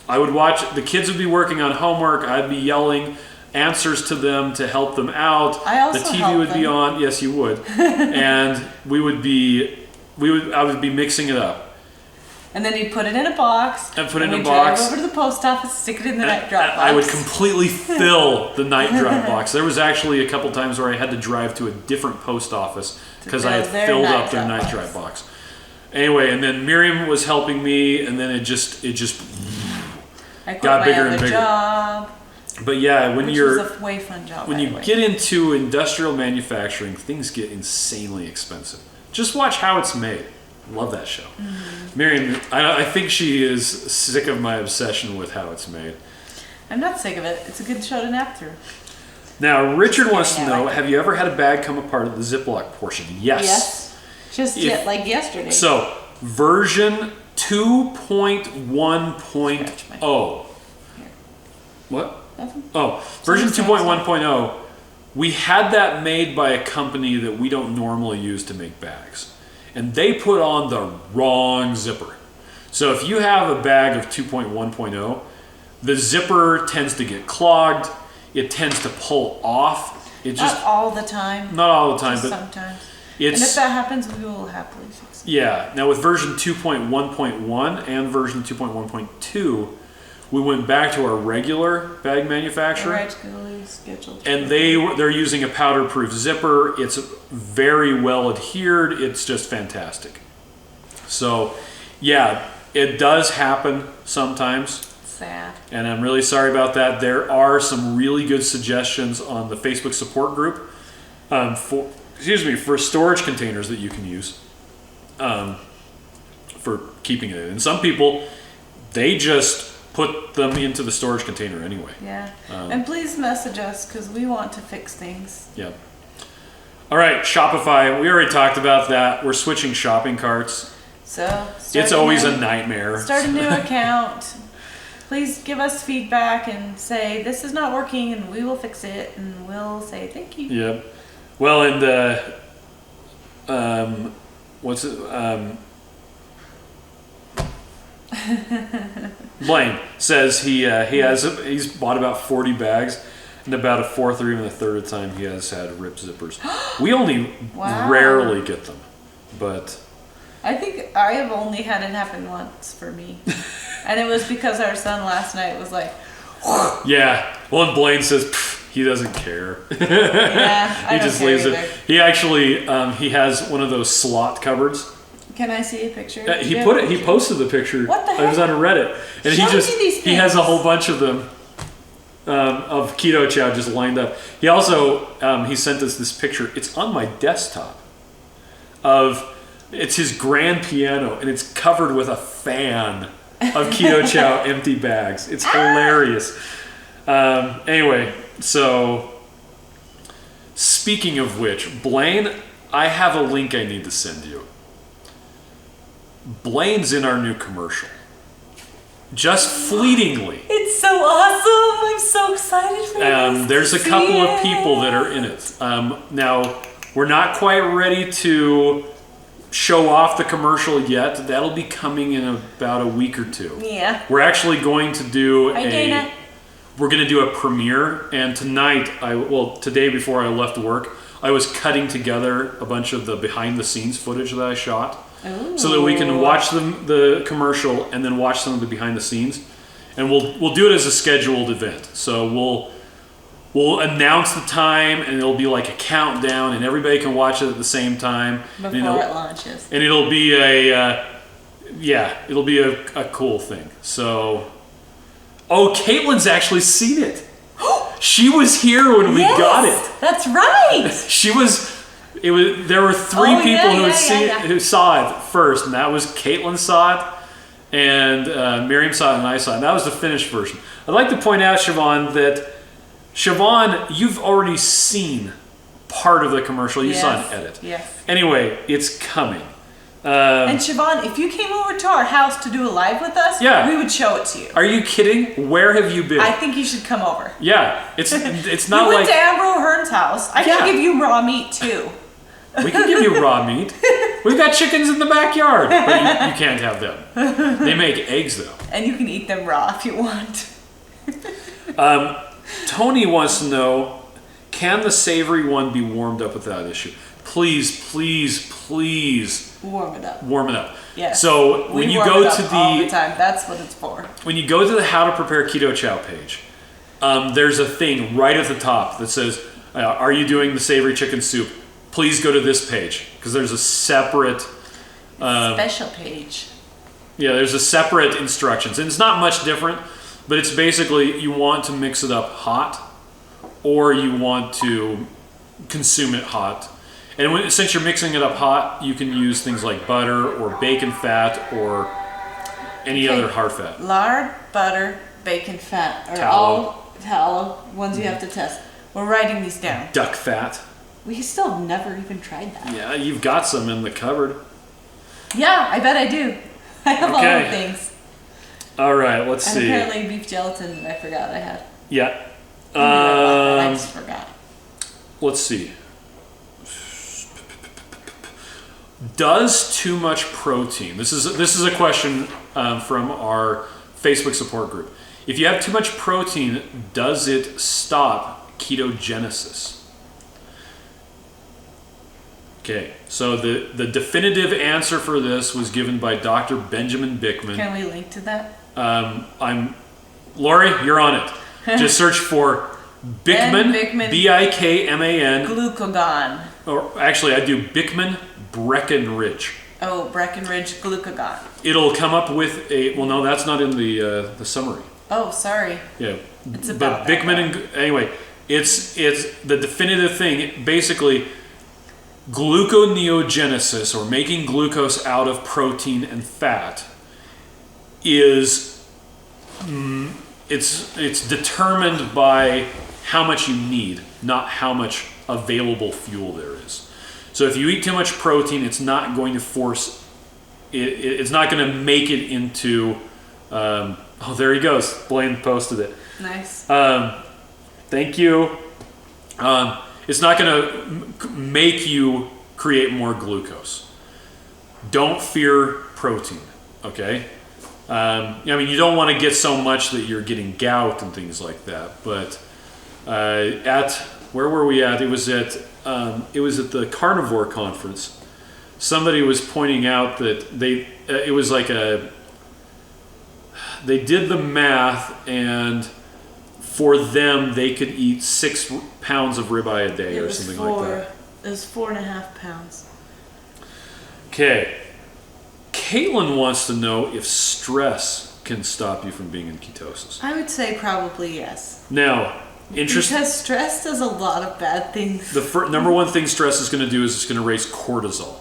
I would watch, the kids would be working on homework, I'd be yelling answers to them to help them out. I also the TV help would be them. on, yes you would. And I would be mixing it up. And then you'd put it in a box. And put it in a we'd box. drive over to the post office, stick it in the night drop box. I would completely fill the night drop box. There was actually a couple times where I had to drive to a different post office because I had filled up their night drop box. Anyway, and then Miriam was helping me, and then it just got bigger and bigger. Job, but yeah, when which you're was a way fun job. when you get into industrial manufacturing, things get insanely expensive. Just watch How It's Made. Love that show. Miriam, I think she is sick of my obsession with How It's Made. I'm not sick of it. It's a good show to nap through. Now, Richard wants to know, like have you ever had a bag come apart at the Ziploc portion? Yes. Just like yesterday. So, version 2.1.0. What? Nothing. Oh, version 2.1.0. We had that made by a company that we don't normally use to make bags. And they put on the wrong zipper. So if you have a bag of 2.1.0, the zipper tends to get clogged. It tends to pull off. It just not all the time. not all the time, Just but sometimes. it's And if that happens, we will happily fix it. yeah. Now with version 2.1.1 and version 2.1.2, we went back to our regular bag manufacturer. Regularly scheduled. And they're using a powder-proof zipper. It's very well adhered. It's just fantastic. So, yeah, it does happen sometimes, Sad. and I'm really sorry about that. There are some really good suggestions on the Facebook support group for storage containers that you can use for keeping it in. And some people, they just put them into the storage container anyway. Yeah. And please message us because we want to fix things. Yeah. All right, Shopify. We already talked about that. We're switching shopping carts. So It's always a nightmare. Start a new account. Please give us feedback and say this is not working, and we will fix it, and we'll say thank you. Yep. Well, and what's it? Blaine says he's bought about 40 bags, and about a fourth or even a third of the time he has had ripped zippers. We only Wow. rarely get them, but I think I have only had it happen once for me. And it was because our son last night was like, yeah. Well, and Blaine says he doesn't care. yeah, I He don't just care leaves either. it. He actually he has one of those slot cupboards. Can I see a picture? He Yeah. put it. He posted the picture. What the I was heck? on Reddit, and Show me these he has a things. whole bunch of them of Keto Chow just lined up. He also he sent us this picture. It's on my desktop. It's his grand piano, and it's covered with a fan of Keto Chow empty bags. It's hilarious. Anyway, so speaking of which, Blaine, I have a link I need to send you. Blaine's in our new commercial. Just fleetingly. It's so awesome! I'm so excited for this. There's a to couple see of people it. that are in it. Now, we're not quite ready to show off the commercial yet. That'll be coming in about a week or two. Yeah. We're actually going to do Hi, Dana. We're going to do a premiere, and tonight, today before I left work, I was cutting together a bunch of the behind-the-scenes footage that I shot. Ooh. So that we can watch the commercial and then watch some of the behind the scenes, and we'll do it as a scheduled event. So we'll announce the time, and it'll be like a countdown, and everybody can watch it at the same time Before it launches. and it'll be it'll be a cool thing. So Caitlin's actually seen it. She was here when we got it. That's right. There were three Oh, people yeah. who saw it first, and that was Caitlin saw it, and Miriam saw it, and I saw it. And that was the finished version. I'd like to point out, Siobhan, you've already seen part of the commercial. You saw an edit. Yes. Anyway, it's coming. And Siobhan, if you came over to our house to do a live with us, Yeah. we would show it to you. Are you kidding? Where have you been? I think you should come over. Yeah, it's not You went like to Ambrose Hearn's house. I Yeah. can give you raw meat too. we can give you raw meat. We've got chickens in the backyard, but you can't have them. They make eggs though. And you can eat them raw if you want. Tony wants to know, can the savory one be warmed up without issue? Please, please, please Warm it up. warm it up. Yeah. So when We you warm go it up to all the the time. That's what it's for. when you go to the How to Prepare Keto Chow page, there's a thing right at the top that says, "Are you doing the savory chicken soup? Please go to this page," because there's a separate Special page. Yeah, there's a separate instructions, and it's not much different, but it's basically you want to mix it up hot, or you want to consume it hot. And since you're mixing it up hot, you can use things like butter or bacon fat or any other hard fat. Lard, butter, bacon fat are Tallow. all tallow ones you have to test. We're writing these down. Duck fat. We still have never even tried that. Yeah, you've got some in the cupboard. Yeah, I bet I do. I have all Okay. the things. All right, let's And see. apparently beef gelatin that I forgot I had. Yeah. I knew I bought that, I just forgot. Let's see. Does too much protein? This is a question from our Facebook support group. If you have too much protein, does it stop ketogenesis? Okay, so the definitive answer for this was given by Dr. Benjamin Bickman. Can we link to that? Lori, you're on it. Just search for Bickman, Bikman. Glucagon. Or actually, I do Bickman Breckenridge. Oh, Breckenridge glucagon. It'll come up with a. Well, no, that's not in the summary. Oh, sorry. Yeah, It's about but Bickman and anyway, it's the definitive thing. Basically, gluconeogenesis, or making glucose out of protein and fat, is it's determined by how much you need, not how much available fuel there is. So if you eat too much protein, it's not going to force it's not going to make it into oh, there he goes. Blaine posted it. Nice. Thank you. It's not going to make you create more glucose. Don't fear protein, okay? I mean, you don't want to get so much that you're getting gout and things like that. But where were we at? It was at the carnivore conference. Somebody was pointing out that it was like they did the math, and for them they could eat 6 pounds of ribeye a day or something like that. It was 4.5 pounds. Okay. Caitlin wants to know if stress can stop you from being in ketosis. I would say probably yes. Now, because stress does a lot of bad things. The number one thing stress is going to do is it's going to raise cortisol.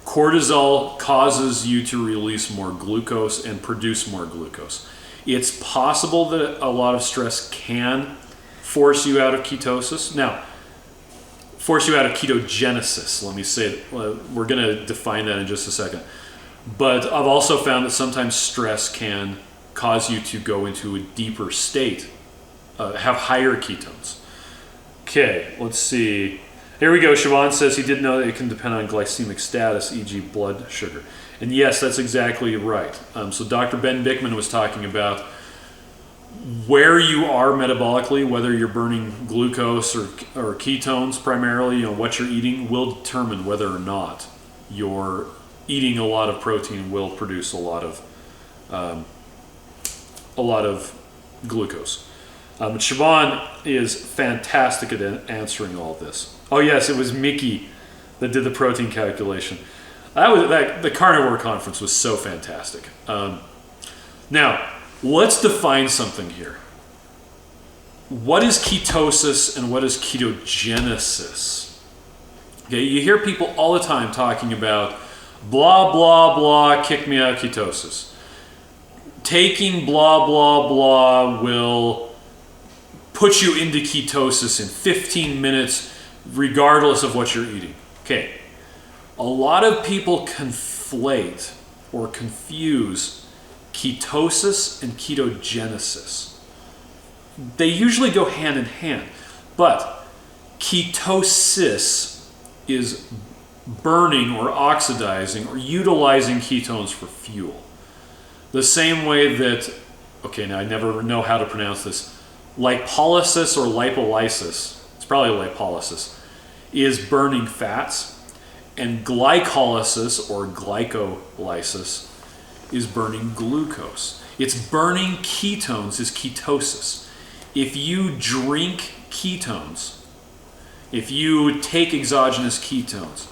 Cortisol causes you to release more glucose and produce more glucose. It's possible that a lot of stress can force you out of ketosis. Now, force you out of ketogenesis. Let me say it. We're going to define that in just a second. But I've also found that sometimes stress can cause you to go into a deeper state, have higher ketones. Okay, let's see. Here we go. Siobhan says he did know that it can depend on glycemic status, e.g. blood sugar. And yes, that's exactly right. So Dr. Ben Bickman was talking about where you are metabolically, whether you're burning glucose or ketones primarily, what you're eating will determine whether or not you're eating a lot of protein will produce a lot of glucose. Siobhan is fantastic at answering all this. Oh yes, it was Mickey that did the protein calculation. The carnivore conference was so fantastic. Now, let's define something here. What is ketosis and what is ketogenesis? Okay, you hear people all the time talking about blah, blah, blah, kick me out of ketosis. Taking blah, blah, blah will put you into ketosis in 15 minutes, regardless of what you're eating. Okay, a lot of people conflate or confuse ketosis and ketogenesis. They usually go hand in hand, but ketosis is burning or oxidizing or utilizing ketones for fuel. The same way that, okay, now I never know how to pronounce this, lipolysis or lipolysis, it's probably lipolysis, is burning fats, and glycolysis or glycolysis is burning glucose. It's burning ketones is ketosis. If you drink ketones, if you take exogenous ketones,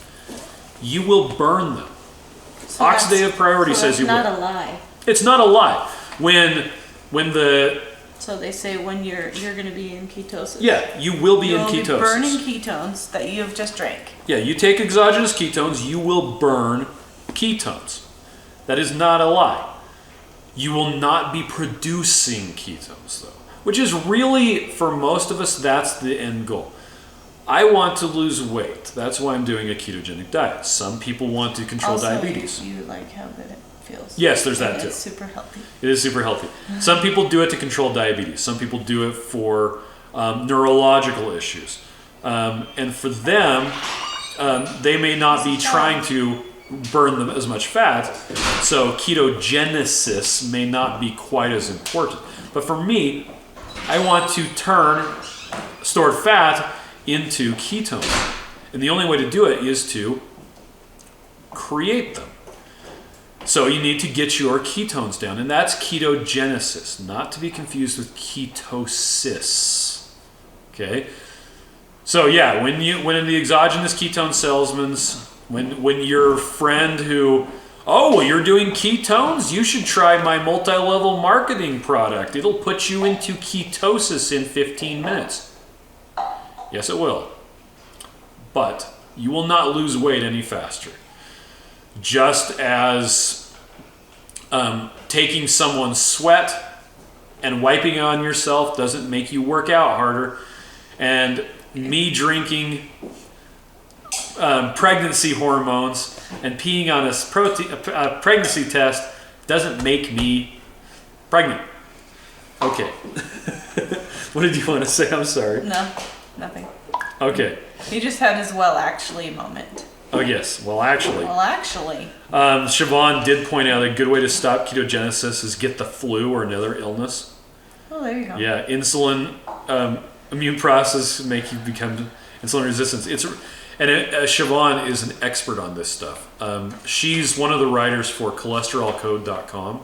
you will burn them. So Oxidative priority says you will. It's not a lie. It's not a lie. When the So they say when you're going to be in ketosis. Yeah, you will be in ketosis. You'll be burning ketones that you have just drank. Yeah, you take exogenous ketones, you will burn ketones. That is not a lie. You will not be producing ketones though, which is really, for most of us, that's the end goal. I want to lose weight. That's why I'm doing a ketogenic diet. Some people want to control diabetes. You like how good it feels. Yes, there's that too. It's super healthy. It is super healthy. Some people do it to control diabetes. Some people do it for neurological issues. And for them, they may not be trying to burn them as much fat, so ketogenesis may not be quite as important. But for me, I want to turn stored fat into ketones. And the only way to do it is to create them. So you need to get your ketones down, and that's ketogenesis, not to be confused with ketosis. Okay? So yeah, when the exogenous ketone salesman's, when your friend who, oh, well, you're doing ketones, you should try my multi-level marketing product. It'll put you into ketosis in 15 minutes. Yes, it will. But you will not lose weight any faster. Just as taking someone's sweat and wiping it on yourself doesn't make you work out harder, and me drinking pregnancy hormones and peeing on a pregnancy test doesn't make me pregnant. Okay. What did you want to say? I'm sorry. No, nothing. Okay. He just had his well actually moment. Oh yes, well actually. Siobhan did point out a good way to stop ketogenesis is get the flu or another illness. Oh, there you go. Yeah, insulin, immune process make you become insulin resistant. Siobhan is an expert on this stuff. She's one of the writers for cholesterolcode.com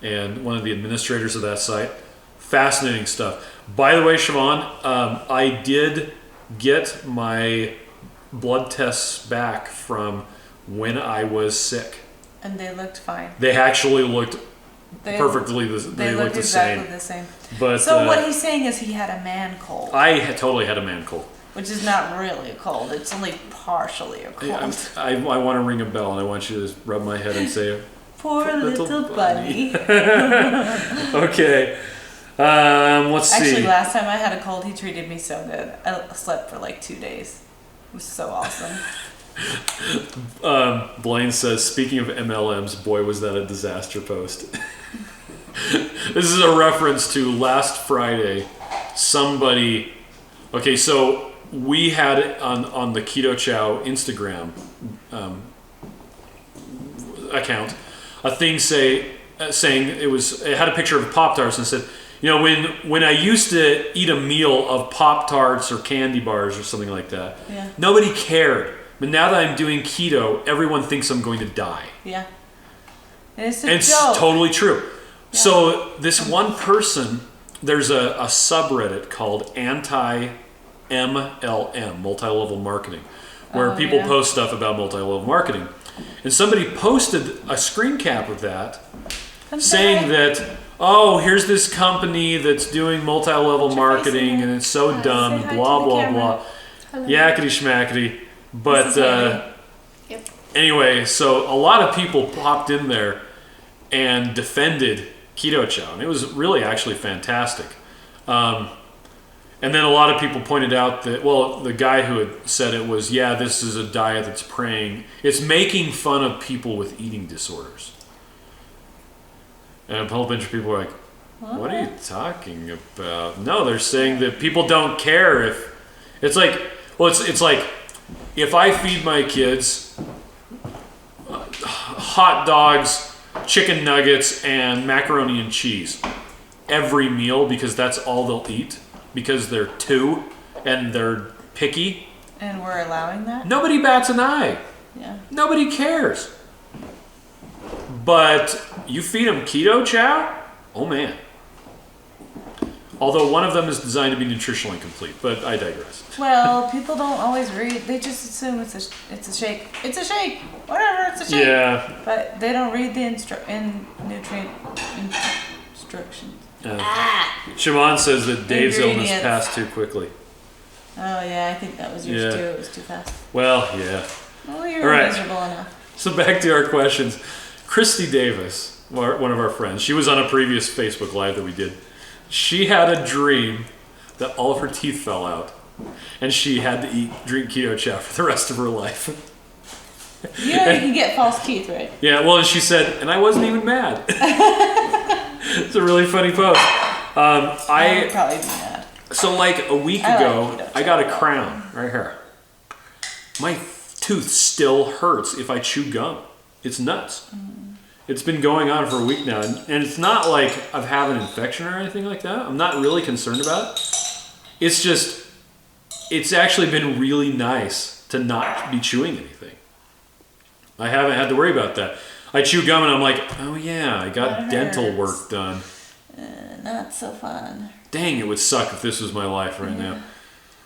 and one of the administrators of that site. Fascinating stuff. By the way, Siobhan, I did get my blood tests back from when I was sick. And they looked fine. They actually looked perfectly they looked exactly the same. But so what he's saying is he had a man cold. Totally had a man cold. Which is not really a cold. It's only partially a cold. I want to ring a bell, and I want you to rub my head and say, poor little bunny. Okay. Let's see. Actually, last time I had a cold, he treated me so good. I slept for like 2 days. It was so awesome. Blaine says, speaking of MLMs, boy, was that a disaster post. This is a reference to last Friday. Somebody... Okay, so we had it on the Keto Chow Instagram account, a thing saying it had a picture of Pop-Tarts and said, you know, when I used to eat a meal of Pop-Tarts or candy bars or something like that, yeah, nobody cared. But now that I'm doing keto, everyone thinks I'm going to die. Yeah. And it's totally true. Yeah. So this one person, there's a subreddit called anti-MLM, multi-level marketing, where people post stuff about multi-level marketing. And somebody posted a screen cap of that saying that, oh, here's this company that's doing multi-level marketing and it's so dumb, blah, blah, blah. Yakety schmackety. But anyway, so a lot of people popped in there and defended Keto Chow, and it was really actually fantastic. And then a lot of people pointed out that, well, the guy who had said it was, yeah, this is a diet that's it's making fun of people with eating disorders. And a whole bunch of people were like, what are you talking about? No, they're saying that people don't care if... It's like, well, it's like, if I feed my kids hot dogs, chicken nuggets, and macaroni and cheese every meal because that's all they'll eat, because they're 2 and they're picky. And we're allowing that? Nobody bats an eye. Yeah. Nobody cares. But you feed them Keto Chow? Oh man. Although one of them is designed to be nutritionally complete, but I digress. Well, people don't always read. They just assume it's a shake. It's a shake. Whatever, it's a shake. Yeah. But they don't read the nutrient instructions. Siobhan says that Dave's illness passed too quickly. Oh yeah, I think that was yours too. It was too fast. Well, yeah. Well, you were miserable enough. So back to our questions. Cristy Davis, one of our friends, she was on a previous Facebook Live that we did. She had a dream that all of her teeth fell out, and she had to drink Keto Chow for the rest of her life. You know you can get false teeth, right? Yeah, well, and she said, and I wasn't even mad. It's a really funny post. I would probably be mad. So like a week ago, I got a crown right here. My tooth still hurts if I chew gum. It's nuts. It's been going on for a week now, and it's not like I've had an infection or anything like that. I'm not really concerned about it. It's just, it's actually been really nice to not be chewing anything. I haven't had to worry about that. I chew gum and I'm like, oh yeah, I got That dental hurts. work done. Not so fun. Dang, it would suck if this was my life right now.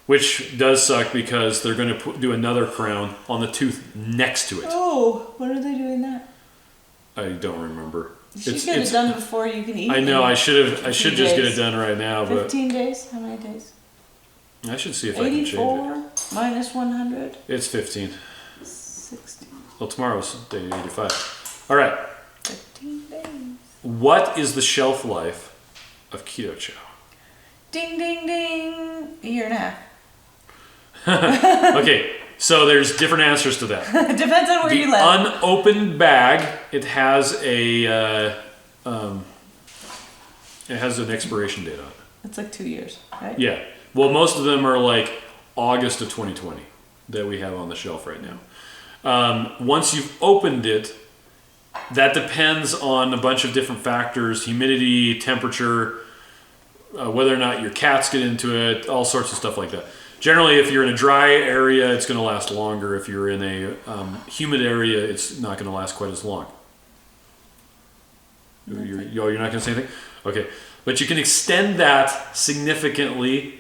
Which does suck because they're going to do another crown on the tooth next to it. Oh, when are they doing that? I don't remember. You should get it done before you can eat. I know. I should 15 just get days. it done right now, but 15 days? How many days? I should see if I can change it. 84 minus 100? It's 15. 60. Well, tomorrow's day 85. All right. 15 days. What is the shelf life of Keto Chow? Ding, ding, ding. A year and a half. Okay, so there's different answers to that. It depends on where you live. Unopened bag, it has a it has an expiration date on it. It's like 2 years, right? Yeah. Well, most of them are like August of 2020 that we have on the shelf right now. Once you've opened it, that depends on a bunch of different factors: humidity, temperature, whether or not your cats get into it, all sorts of stuff like that. Generally, if you're in a dry area, it's going to last longer. If you're in a humid area, it's not going to last quite as long. You're not going to say anything? Okay. But you can extend that significantly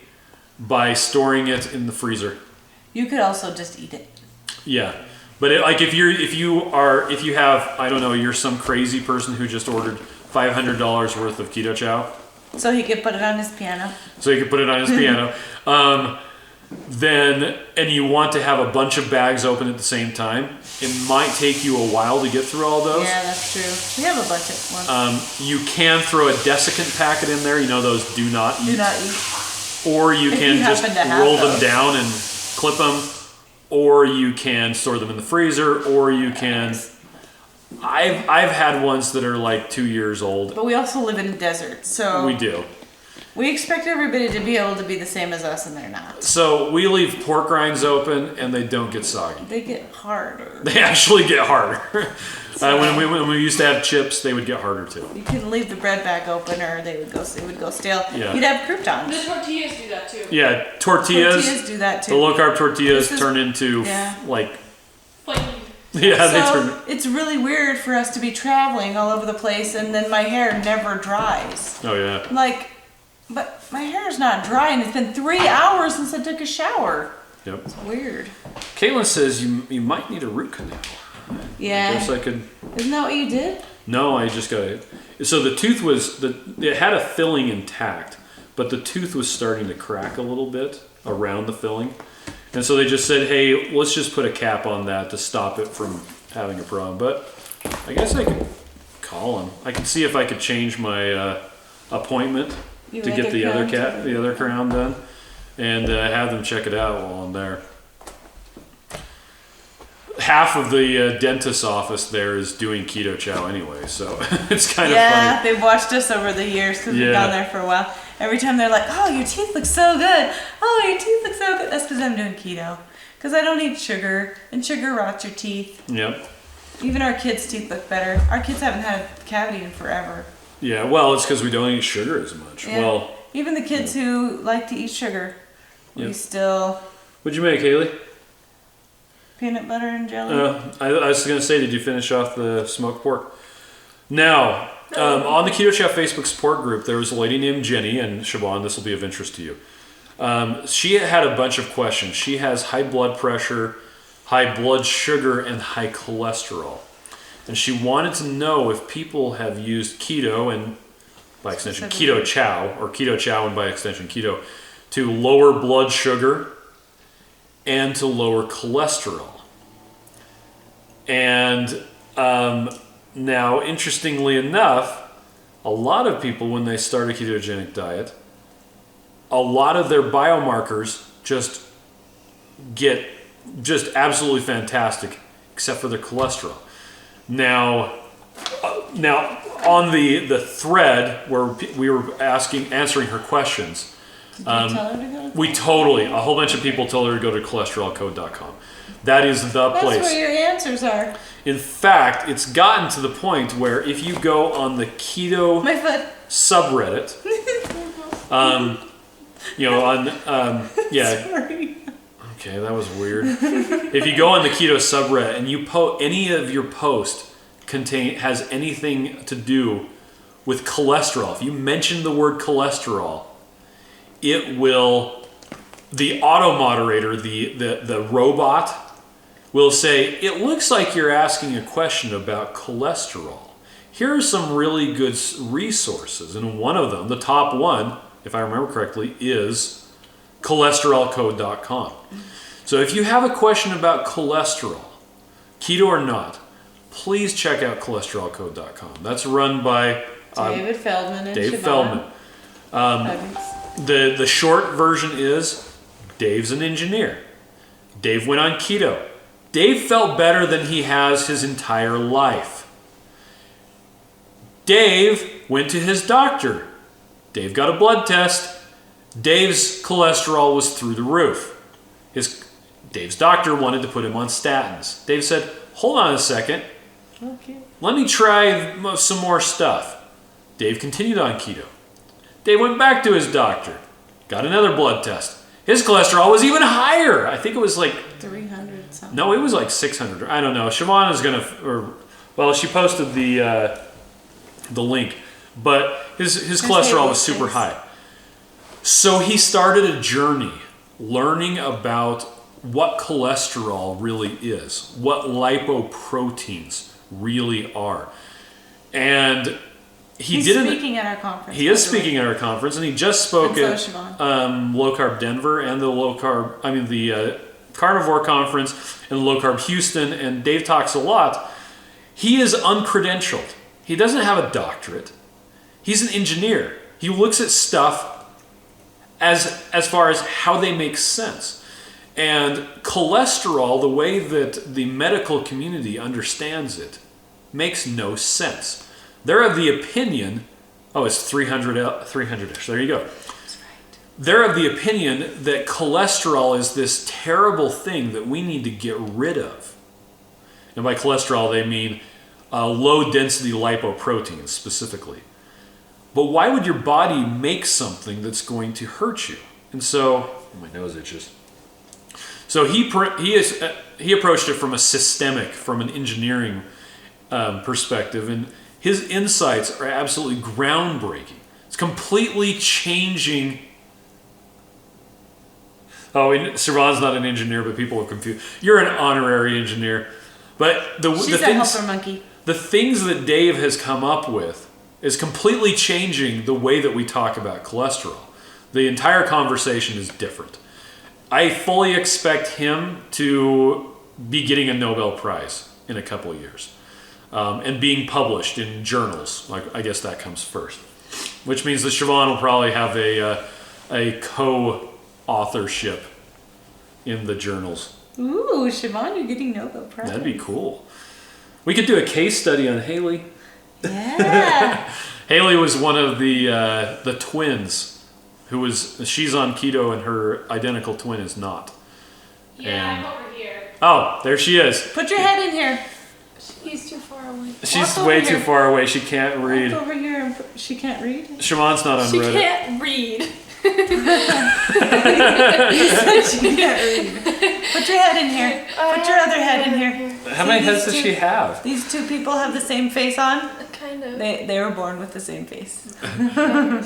by storing it in the freezer. You could also just eat it. Yeah. But if you have, I don't know, you're some crazy person who just ordered $500 worth of Keto Chow. So he could put it on his piano. So he could put it on his piano. Then, and you want to have a bunch of bags open at the same time, it might take you a while to get through all those. Yeah, that's true. We have a bunch of ones. You can throw a desiccant packet in there, those do not eat. Do not eat. Or you If can you just happen to have roll them those. down and clip them, or you can store them in the freezer, or you can... I've had ones that are like 2 years old. But we also live in a desert, so... We do. We expect everybody to be able to be the same as us, and they're not. So we leave pork rinds open, and they don't get soggy. They get harder. They actually get harder. When we used to have chips, they would get harder too. You can leave the bread bag open, or it would go stale. Yeah. You'd have croutons. The tortillas do that too. Yeah, tortillas do that too. the low carb tortillas This is- turn into yeah. like Flaky. yeah, they So turn. it's really weird for us to be traveling all over the place, and then my hair never dries. Oh yeah. But my hair is not dry, and it's been 3 hours since I took a shower. Yep. It's weird. Caitlin says you might need a root canal. I Yeah. guess I could. Isn't that what you did? No, I just got it. So the tooth it had a filling intact, but the tooth was starting to crack a little bit around the filling. And so they just said, hey, let's just put a cap on that to stop it from having a problem. But I guess I could call him. I could see if I could change my appointment to get the other crown done and have them check it out while I'm there. Half of the dentist's office there is doing Keto Chow anyway, so it's kind of funny. Yeah, they've watched us over the years because we've gone there for a while. Every time they're like, "Oh, your teeth look so good. Oh, your teeth look so good." That's because I'm doing keto. Because I don't eat sugar, and sugar rots your teeth. Yep. Even our kids' teeth look better. Our kids haven't had a cavity in forever. Yeah, well, it's because we don't eat sugar as much. Yeah. Well, even the kids who like to eat sugar, we Yep. still what'd you make, Haley? peanut butter and jelly. I was going to say, did you finish off the smoked pork? Now, on the Keto Chow Facebook support group, there was a lady named Jenny, and Siobhan, this will be of interest to you. She had a bunch of questions. She has high blood pressure, high blood sugar, and high cholesterol. And she wanted to know if people have used keto and, by extension, Keto Chow, or Keto Chow and by extension keto, to lower blood sugar and to lower cholesterol. And now, interestingly enough, a lot of people, when they start a ketogenic diet, a lot of their biomarkers just get just absolutely fantastic, except for their cholesterol. Now on the thread where we were answering her questions, Did you tell her to go? a whole bunch of people told her to go to cholesterolcode.com. That is the place. That's where your answers are. In fact, it's gotten to the point where if you go on the keto My foot. subreddit, yeah. Sorry. Okay, that was weird. If you go on the keto subreddit and you any of your post has anything to do with cholesterol, if you mention the word cholesterol, it will, the auto moderator, the robot will say, it looks like you're asking a question about cholesterol. Here are some really good resources, and one of them, the top one, if I remember correctly, is cholesterolcode.com. So if you have a question about cholesterol, keto or not, please check out cholesterolcode.com. That's run by David Feldman and Dave Siobhan. Feldman. The short version is Dave's an engineer. Dave went on keto. Dave felt better than he has his entire life. Dave went to his doctor. Dave got a blood test. Dave's cholesterol was through the roof. Dave's doctor wanted to put him on statins. Dave said, hold on a second. Okay. Let me try some more stuff. Dave continued on keto. Dave went back to his doctor. Got another blood test. His cholesterol was even higher. I think it was like 300 something. No, it was like 600. I don't know. Siobhan is gonna, she posted the link, but his cholesterol was super high. So he started a journey learning about what cholesterol really is, what lipoproteins really are, and He's speaking at our conference. He is speaking at our conference, and he just spoke at Low Carb Denver and the Carnivore Conference and Low Carb Houston, and Dave talks a lot. He is uncredentialed. He doesn't have a doctorate. He's an engineer. He looks at stuff as far as how they make sense. And cholesterol, the way that the medical community understands it, makes no sense. They're of the opinion, it's 300-ish, there you go. That's right. They're of the opinion that cholesterol is this terrible thing that we need to get rid of. And by cholesterol, they mean low-density lipoproteins specifically. But why would your body make something that's going to hurt you? And so, my nose itches. So he approached it from an engineering perspective, and his insights are absolutely groundbreaking. It's completely changing. Siobhan's not an engineer, but people are confused. You're an honorary engineer. But She's a helper monkey. The things that Dave has come up with is completely changing the way that we talk about cholesterol. The entire conversation is different. I fully expect him to be getting a Nobel Prize in a couple of years. And being published in journals. I guess that comes first. Which means that Siobhan will probably have a co-authorship in the journals. Ooh, Siobhan, you're getting Nobel Prize. That'd be cool. We could do a case study on Haley. Yeah. Haley was one of the twins she's on keto and her identical twin is not. Yeah, I'm over here. Oh, there she is. Put your head in here. He's too far away. She's way too far away. She can't read. Walk over here and she can't read? Siobhan's not on She Reddit. can't read. She can't read. Put your head in here. Put your other head in here. How many heads does she have? These two people have the same face on. Kind of. They were born with the same face.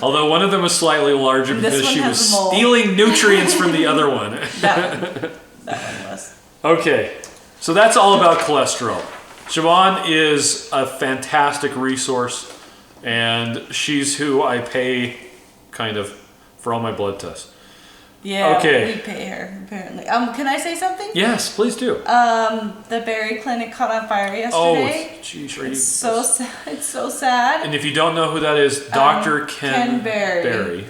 Although one of them was slightly larger And this because one she has was a mole. stealing nutrients from the other one. That one was. Okay, so that's all about cholesterol. Siobhan is a fantastic resource, and she's who I pay kind of for all my blood tests. Yeah, Okay. we pay her, apparently. Can I say something? Yes, please do. The Berry Clinic caught on fire yesterday. Oh, geez, are you... It's so sad. It's so sad. And if you don't know who that is, Dr. Ken Berry. Berry.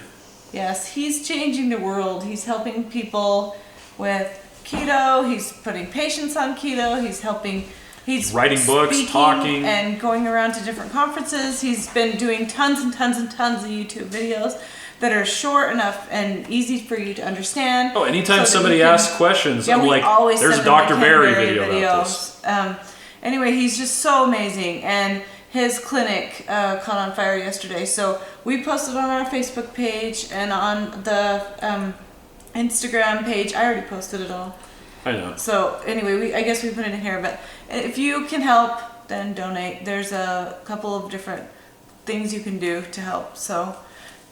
Yes, he's changing the world. He's helping people with keto. He's putting patients on keto. He's writing books, speaking talking. and going around to different conferences. He's been doing tons and tons and tons of YouTube videos that are short enough and easy for you to understand. Oh, anytime so that somebody you can- asks questions, I'm we like, always there's a send them Dr. the Ken Berry video about this. Anyway, he's just so amazing, and his clinic caught on fire yesterday. So we posted on our Facebook page and on the Instagram page. I already posted it all. I know. So anyway, I guess we put it in here, but if you can help, then donate. There's a couple of different things you can do to help. So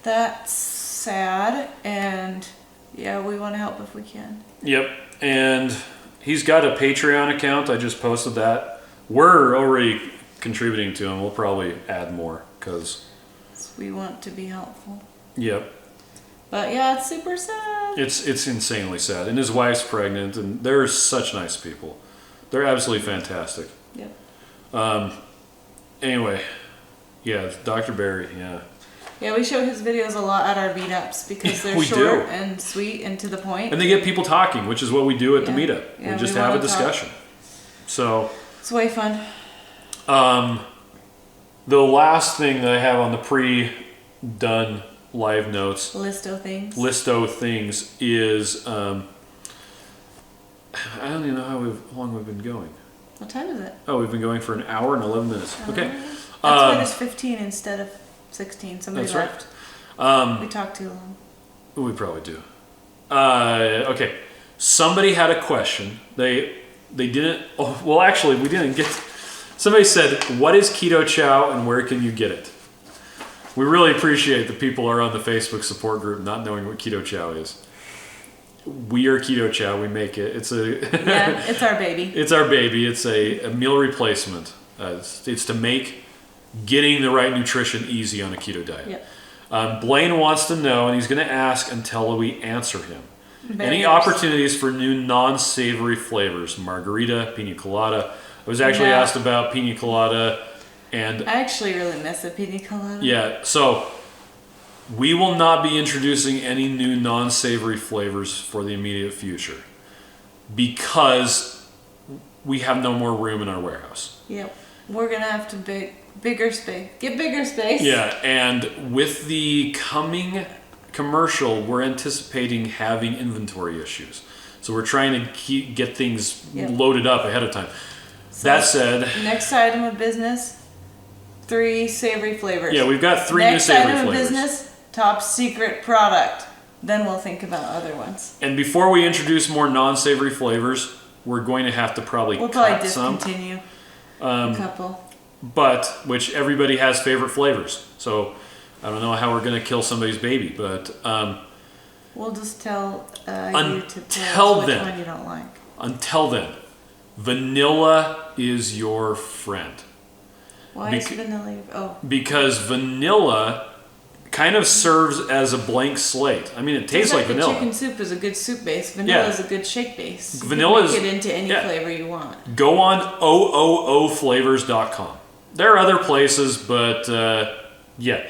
that's sad, and yeah, we want to help if we can. Yep, and he's got a Patreon account. I just posted that. We're already contributing to him. We'll probably add more because we want to be helpful. Yep. But yeah, it's super sad. It's insanely sad, and his wife's pregnant, and they're such nice people. They're absolutely fantastic. Yep. Anyway, yeah, Dr. Barry, yeah. Yeah, we show his videos a lot at our meetups because they're We short do. and sweet and to the point. And they get people talking, which is what we do at the Yeah. meetup. Yeah, we just we have a wanna discussion. So, It's way fun. the last thing that I have on the pre-done live notes, Listo things. is I don't even know how long we've been going. What time is it? Oh, we've been going for an hour and 11 minutes. Okay. That's why there's 15 instead of 16. Somebody That's left. right. We talked too long. We probably do. Okay. Somebody had a question. They didn't. Oh, well, actually, we didn't get. Somebody said, "What is Keto Chow and where can you get it?" We really appreciate that people are on the Facebook support group not knowing what Keto Chow is. We are Keto Chow. We make it. It's a. Yeah, it's our baby. It's our baby. It's a meal replacement. It's to make getting the right nutrition easy on a keto diet. Yep. Blaine wants to know, and he's going to ask until we answer him. Any Bears. opportunities for new non-savory flavors? Margarita, pina colada. I was actually Yeah. asked about pina colada, and I actually really miss a pina colada. yeah, so we will not be introducing any new non-savory flavors for the immediate future because we have no more room in our warehouse. Yep. We're gonna have to bigger space. Get bigger space. Yeah, and with the coming commercial, we're anticipating having inventory issues. So we're trying to get things Yep. loaded up ahead of time. So That said, next item of business, 3 savory flavors. yeah, we've got 3 next new savory item flavors. of business, top secret product. Then we'll think about other ones. And before we introduce more non-savory flavors, we're going to have to probably We'll cut probably some. discontinue a couple. But which everybody has favorite flavors. So I don't know how we're going to kill somebody's baby, but We'll just tell you to Until tell us which then. one you don't like. until then, vanilla is your friend. Why is vanilla? Oh, Because vanilla kind of serves as a blank slate. I mean, it tastes like the vanilla. chicken soup is a good soup base. Vanilla Yeah. is a good shake base. You can Vanilla make is- it into any yeah. flavor you want. Go on ooflavors.com. There are other places, but yeah.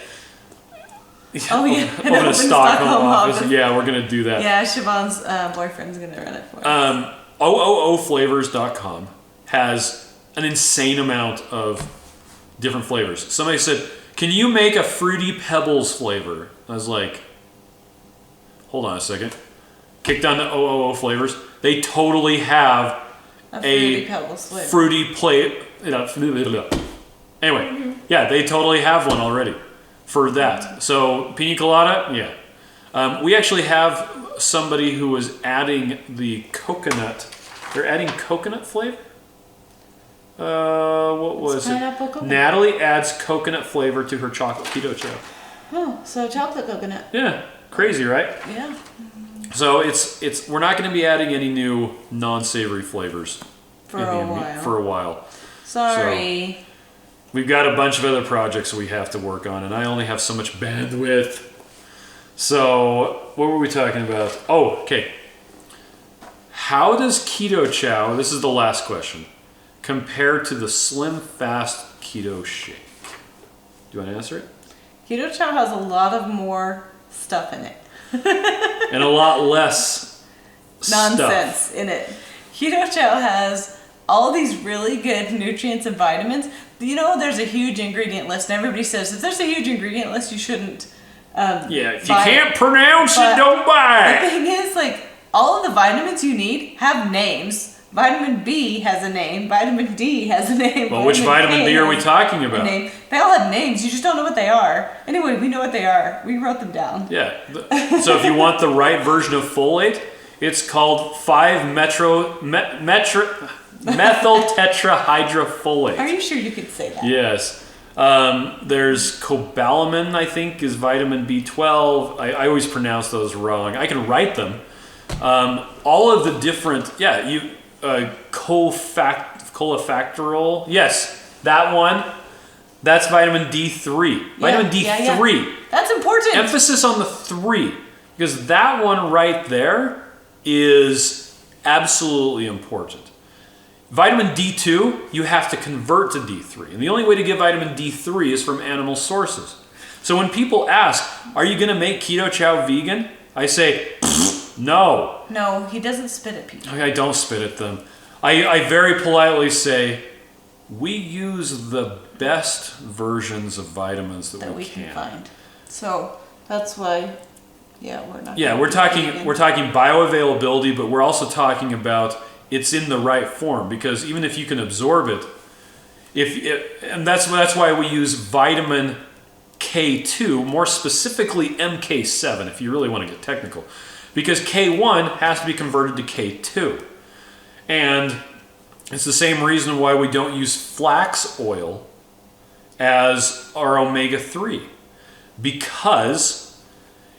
Oh yeah, Open a Stockholm office. Yeah, we're going to do that. Yeah, Siobhan's boyfriend's gonna run it for us. ooflavors.com has an insane amount of different flavors. Somebody said, "Can you make a Fruity Pebbles flavor?" I was like, hold on a second. Kicked on to flavors. They totally have A Fruity Pebbles flavor. fruity plate. Anyway, yeah, they totally have one already for that. So pina colada, yeah. We actually have somebody who was adding the coconut. They're adding coconut flavor. What was it? pineapple coconut. Natalie adds coconut flavor to her chocolate keto chow. Oh, so chocolate coconut. Yeah, crazy, right? Yeah. So it's we're not going to be adding any new non-savory flavors For in a the- while. For a while. Sorry. We've got a bunch of other projects we have to work on, and I only have so much bandwidth. So, what were we talking about? Oh, okay. How does Keto Chow, this is the last question, compare to the Slim Fast Keto Shake? Do you want to answer it? Keto Chow has a lot of more stuff in it. And a lot less Nonsense stuff. in it. Keto Chow has all these really good nutrients and vitamins. You know, there's a huge ingredient list, and everybody says if there's a huge ingredient list, you shouldn't. Yeah, if you buy can't it. pronounce But it, don't buy The it. thing is, like, all of the vitamins you need have names. Vitamin B has a name. Vitamin D has a name. Well, which vitamin K B are we has talking a about? name. They all have names. You just don't know what they are. Anyway, we know what they are. We wrote them down. Yeah. So if you want the right version of folate, it's called 5-methyl tetrahydrofolate. Are you sure you could say that? Yes. There's cobalamin, I think, is vitamin B12. I always pronounce those wrong. I can write them. All of the different, cofactorol. Yes, that one. That's vitamin D3. Vitamin D3. That's important. Emphasis on the 3. Because that one right there is absolutely important. Vitamin D2, you have to convert to D3. And the only way to get vitamin D3 is from animal sources. So when people ask, are you going to make Keto Chow vegan? I say, no. No, he doesn't spit at people. I don't spit at them. I very politely say, we use the best versions of vitamins that we can find. So that's why, we're not. Yeah, we're talking bioavailability, but we're also talking about it's in the right form, because even if you can absorb it, and that's why we use vitamin K2, more specifically MK7, if you really want to get technical, because K1 has to be converted to K2, and it's the same reason why we don't use flax oil as our omega-3, because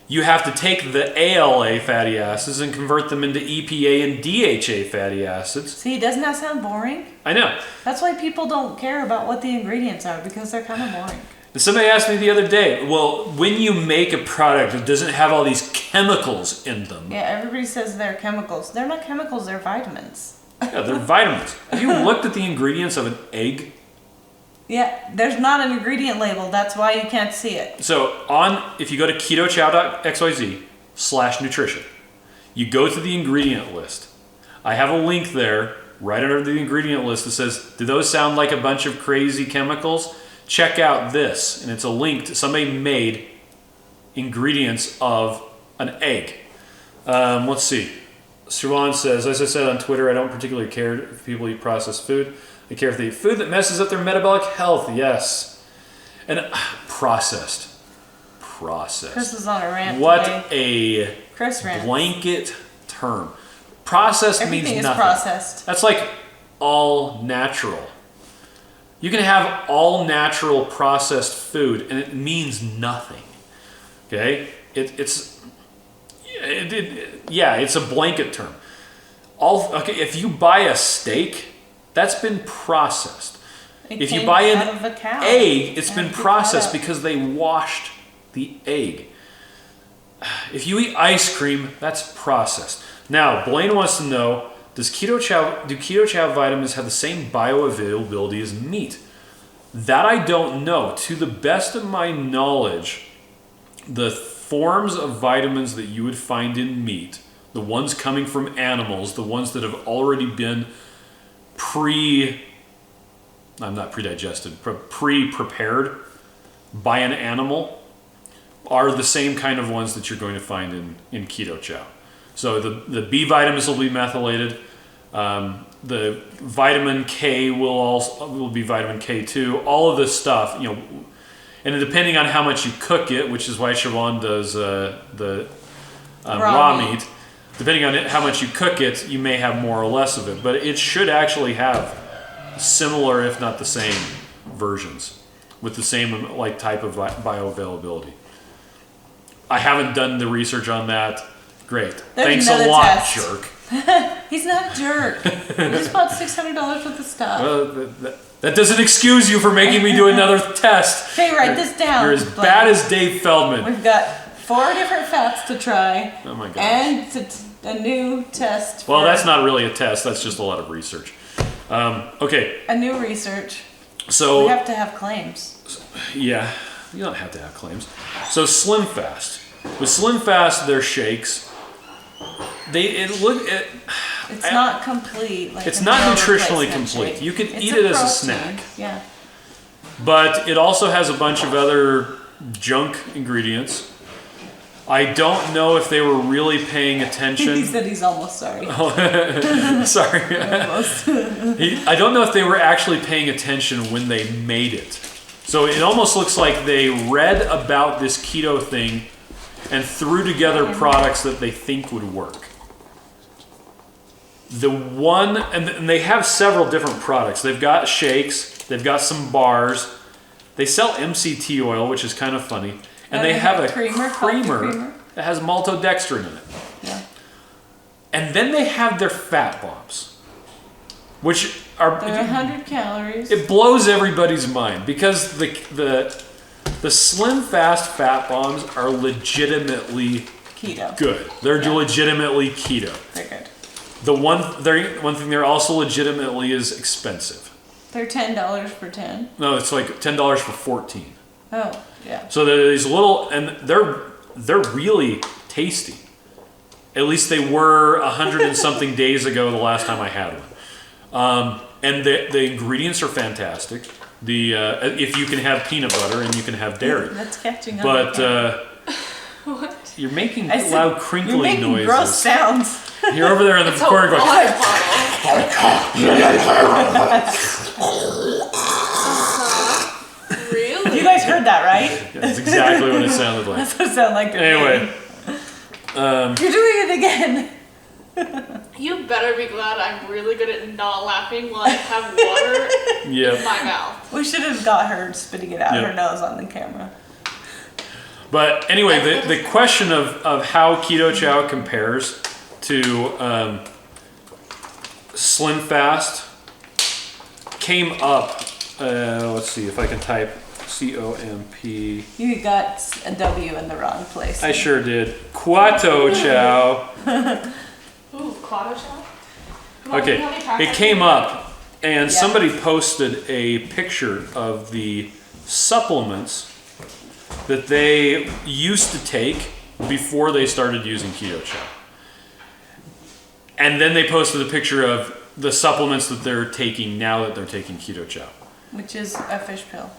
you have to take the ALA fatty acids and convert them into EPA and DHA fatty acids. See, doesn't that sound boring? I know. That's why people don't care about what the ingredients are, because they're kind of boring. And somebody asked me the other day, well, when you make a product that doesn't have all these chemicals in them. Yeah, everybody says they're chemicals. They're not chemicals, they're vitamins. Yeah, they're vitamins. Have you looked at the ingredients of an egg? Yeah, there's not an ingredient label. That's why you can't see it. So if you go to ketochow.xyz/nutrition, you go to the ingredient list. I have a link there right under the ingredient list that says, do those sound like a bunch of crazy chemicals? Check out this. And it's a link to somebody made ingredients of an egg. Let's see. Siobhan says, as I said on Twitter, I don't particularly care if people eat processed food. I care if they eat food that messes up their metabolic health. Yes. And processed. Chris is on a rant What today. a Chris rants. blanket term. Processed Everything means is nothing. processed. That's like all natural. You can have all natural processed food and it means nothing. Okay? It's a blanket term. If you buy a steak, that's been processed. If you buy an egg, it's been processed because they washed the egg. If you eat ice cream, that's processed. Now, Blaine wants to know, do Keto Chow vitamins have the same bioavailability as meat? That I don't know. To the best of my knowledge, the forms of vitamins that you would find in meat, the ones coming from animals, the ones that have already been pre-prepared by an animal, are the same kind of ones that you're going to find in Keto Chow. So the B vitamins will be methylated. The vitamin K will be vitamin K2. All of this stuff, and depending on how much you cook it, which is why Siobhan does the raw meat. Depending on how much you cook it, you may have more or less of it, but it should actually have similar, if not the same, versions with the same type of bioavailability. I haven't done the research on that. Great. Thanks a lot, jerk. He's not a jerk. He just bought $600 worth of stuff. Well, that doesn't excuse you for making me do another test. Okay, write this down. You're as bad as Dave Feldman. We've got 4 different fats to try. Oh my gosh. And a new test. Well, that's not really a test. That's just a lot of research. Okay. A new research. So we have to have claims. Yeah, you don't have to have claims. So Slim Fast. With Slim Fast, their shakes, it's not complete. It's not nutritionally complete. Shake. You can eat it as a snack. Yeah. But it also has a bunch of other junk ingredients. I don't know if they were really paying attention. He said he's almost sorry. Oh, sorry. Almost. I don't know if they were actually paying attention when they made it. So it almost looks like they read about this keto thing and threw together products that they think would work. The one, and they have several different products. They've got shakes, they've got some bars. They sell MCT oil, which is kind of funny. And they have a creamer that has maltodextrin in it. Yeah. And then they have their fat bombs, which are... They're 100 calories. It blows everybody's mind because the Slim Fast fat bombs are legitimately Keto. good. They're legitimately keto. They're good. The one thing they're also legitimately is expensive. They're $10 for 10. No, it's like $10 for 14. Oh, yeah. So they're these little, and they're really tasty. At least they were 100 and something days ago the last time I had one. And the ingredients are fantastic. If you can have peanut butter and you can have dairy. That's catching on. But What? you're making loud crinkling you're making noises. gross sounds. You're over there in the It's a corner going. water Really? You guys heard that, right? Yeah, that's exactly what it sounded like. That's what it sounded like to Anyway, me. You're doing it again. You better be glad I'm really good at not laughing while I have water in yeah. my mouth. We should have got her spitting it out Yeah. her nose on the camera. But anyway, the question of how Keto Chow compares to Slim Fast came up. Let's see if I can type COMP. You got a W in the wrong place. I sure did. Keto Chow. Ooh, Claudio Chow? Come on, Okay, can you help me pack it that came thing? up, and Yeah. somebody posted a picture of the supplements that they used to take before they started using Keto Chow. And then they posted a picture of the supplements that they're taking now that they're taking Keto Chow. Which is a fish pill.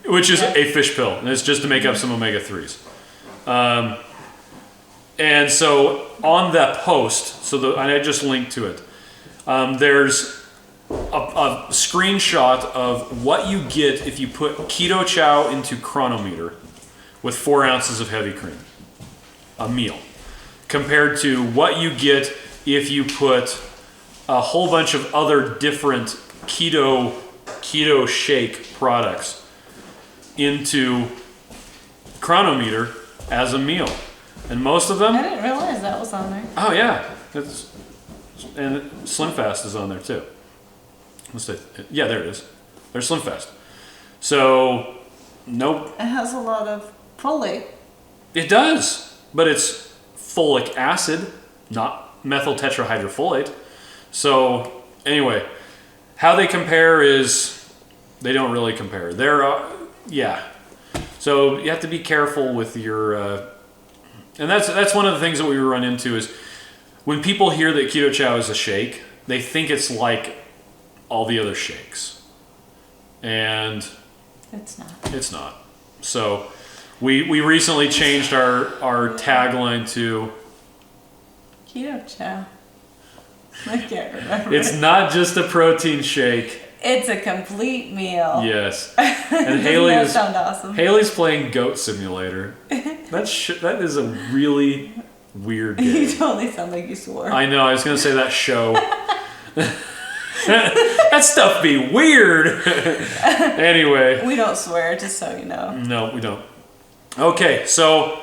Which is Yeah. a fish pill, and it's just to make up some omega-3s. And so on that post, and I just linked to it, there's a screenshot of what you get if you put Keto Chow into Chronometer with 4 ounces of heavy cream, a meal, compared to what you get if you put a whole bunch of other different keto shake products into Chronometer as a meal. And most of them, I didn't realize that was on there. oh yeah, and Slim Fast is on there too. Let's see. Yeah, there it is. There's Slim Fast. So, nope. It has a lot of folate. It does, but it's folic acid, not methyl tetrahydrofolate. So, anyway, how they compare is they don't really compare. Yeah. So you have to be careful with your, and that's one of the things that we run into is when people hear that Keto Chow is a shake, they think it's like all the other shakes, and It's not. it's not. So we recently changed our tagline to Keto Chow. I can't remember. it's not just a protein shake. It's a complete meal. Yes. And Doesn't that sound awesome? Haley's playing Goat Simulator. That is a really weird You game. totally sound like you swore. I know, I was going to say that show. That stuff be weird. Anyway. We don't swear, just so you know. No, we don't. Okay, so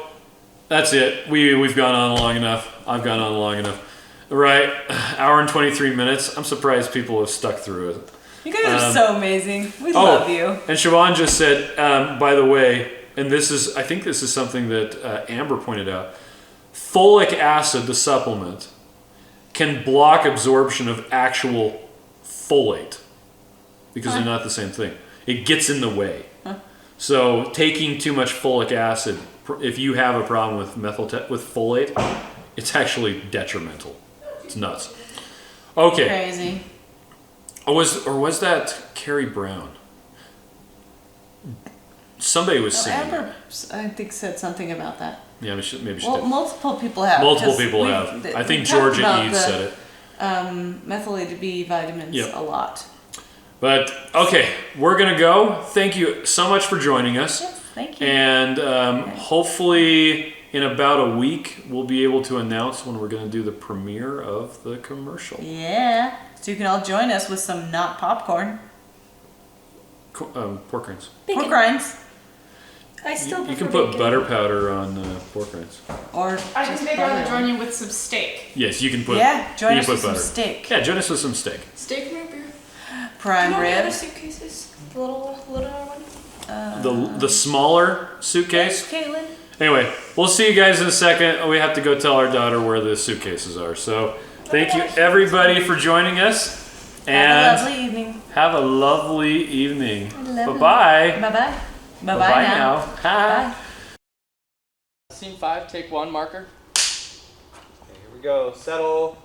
that's it. We've gone on long enough. I've gone on long enough. Right, hour and 23 minutes. I'm surprised people have stuck through it. You guys are so amazing. We love you. And Siobhan just said, by the way, and I think this is something that Amber pointed out, folic acid, the supplement, can block absorption of actual folate because they're not the same thing. It gets in the way. So taking too much folic acid, if you have a problem with with folate, it's actually detrimental. It's nuts. Okay. Crazy. Was that Carrie Brown? Somebody was saying. Amber, I think, said something about that. Yeah, maybe she Well, did. multiple people have. Multiple 'cause people we've- have. I we think talked Georgia about Ede the, said it. Methylated B vitamins Yep. a lot. But okay, we're gonna go. Thank you so much for joining us. Yes, thank you. And hopefully in about a week, we'll be able to announce when we're gonna do the premiere of the commercial. Yeah. So you can all join us with some not popcorn. Pork rinds. Pork rinds. I still You prefer can put bacon. butter powder on pork rinds. Or I just think they'd rather butter. join you with some steak. Yes, you can put. Yeah, join you us can with put some butter. steak. Yeah, join us with some steak. Steak root beer. Prime Do you want the other rib. suitcases? The little one? The smaller suitcase. Caitlin. Anyway, we'll see you guys in a second. We have to go tell our daughter where the suitcases are. So thank you everybody for joining us. And Have a lovely evening. have a lovely evening. Lovely. Bye-bye. Bye-bye. Bye-bye Bye-bye now. now. Hi. Bye. Scene 5, take 1, marker. Okay, here we go. Settle.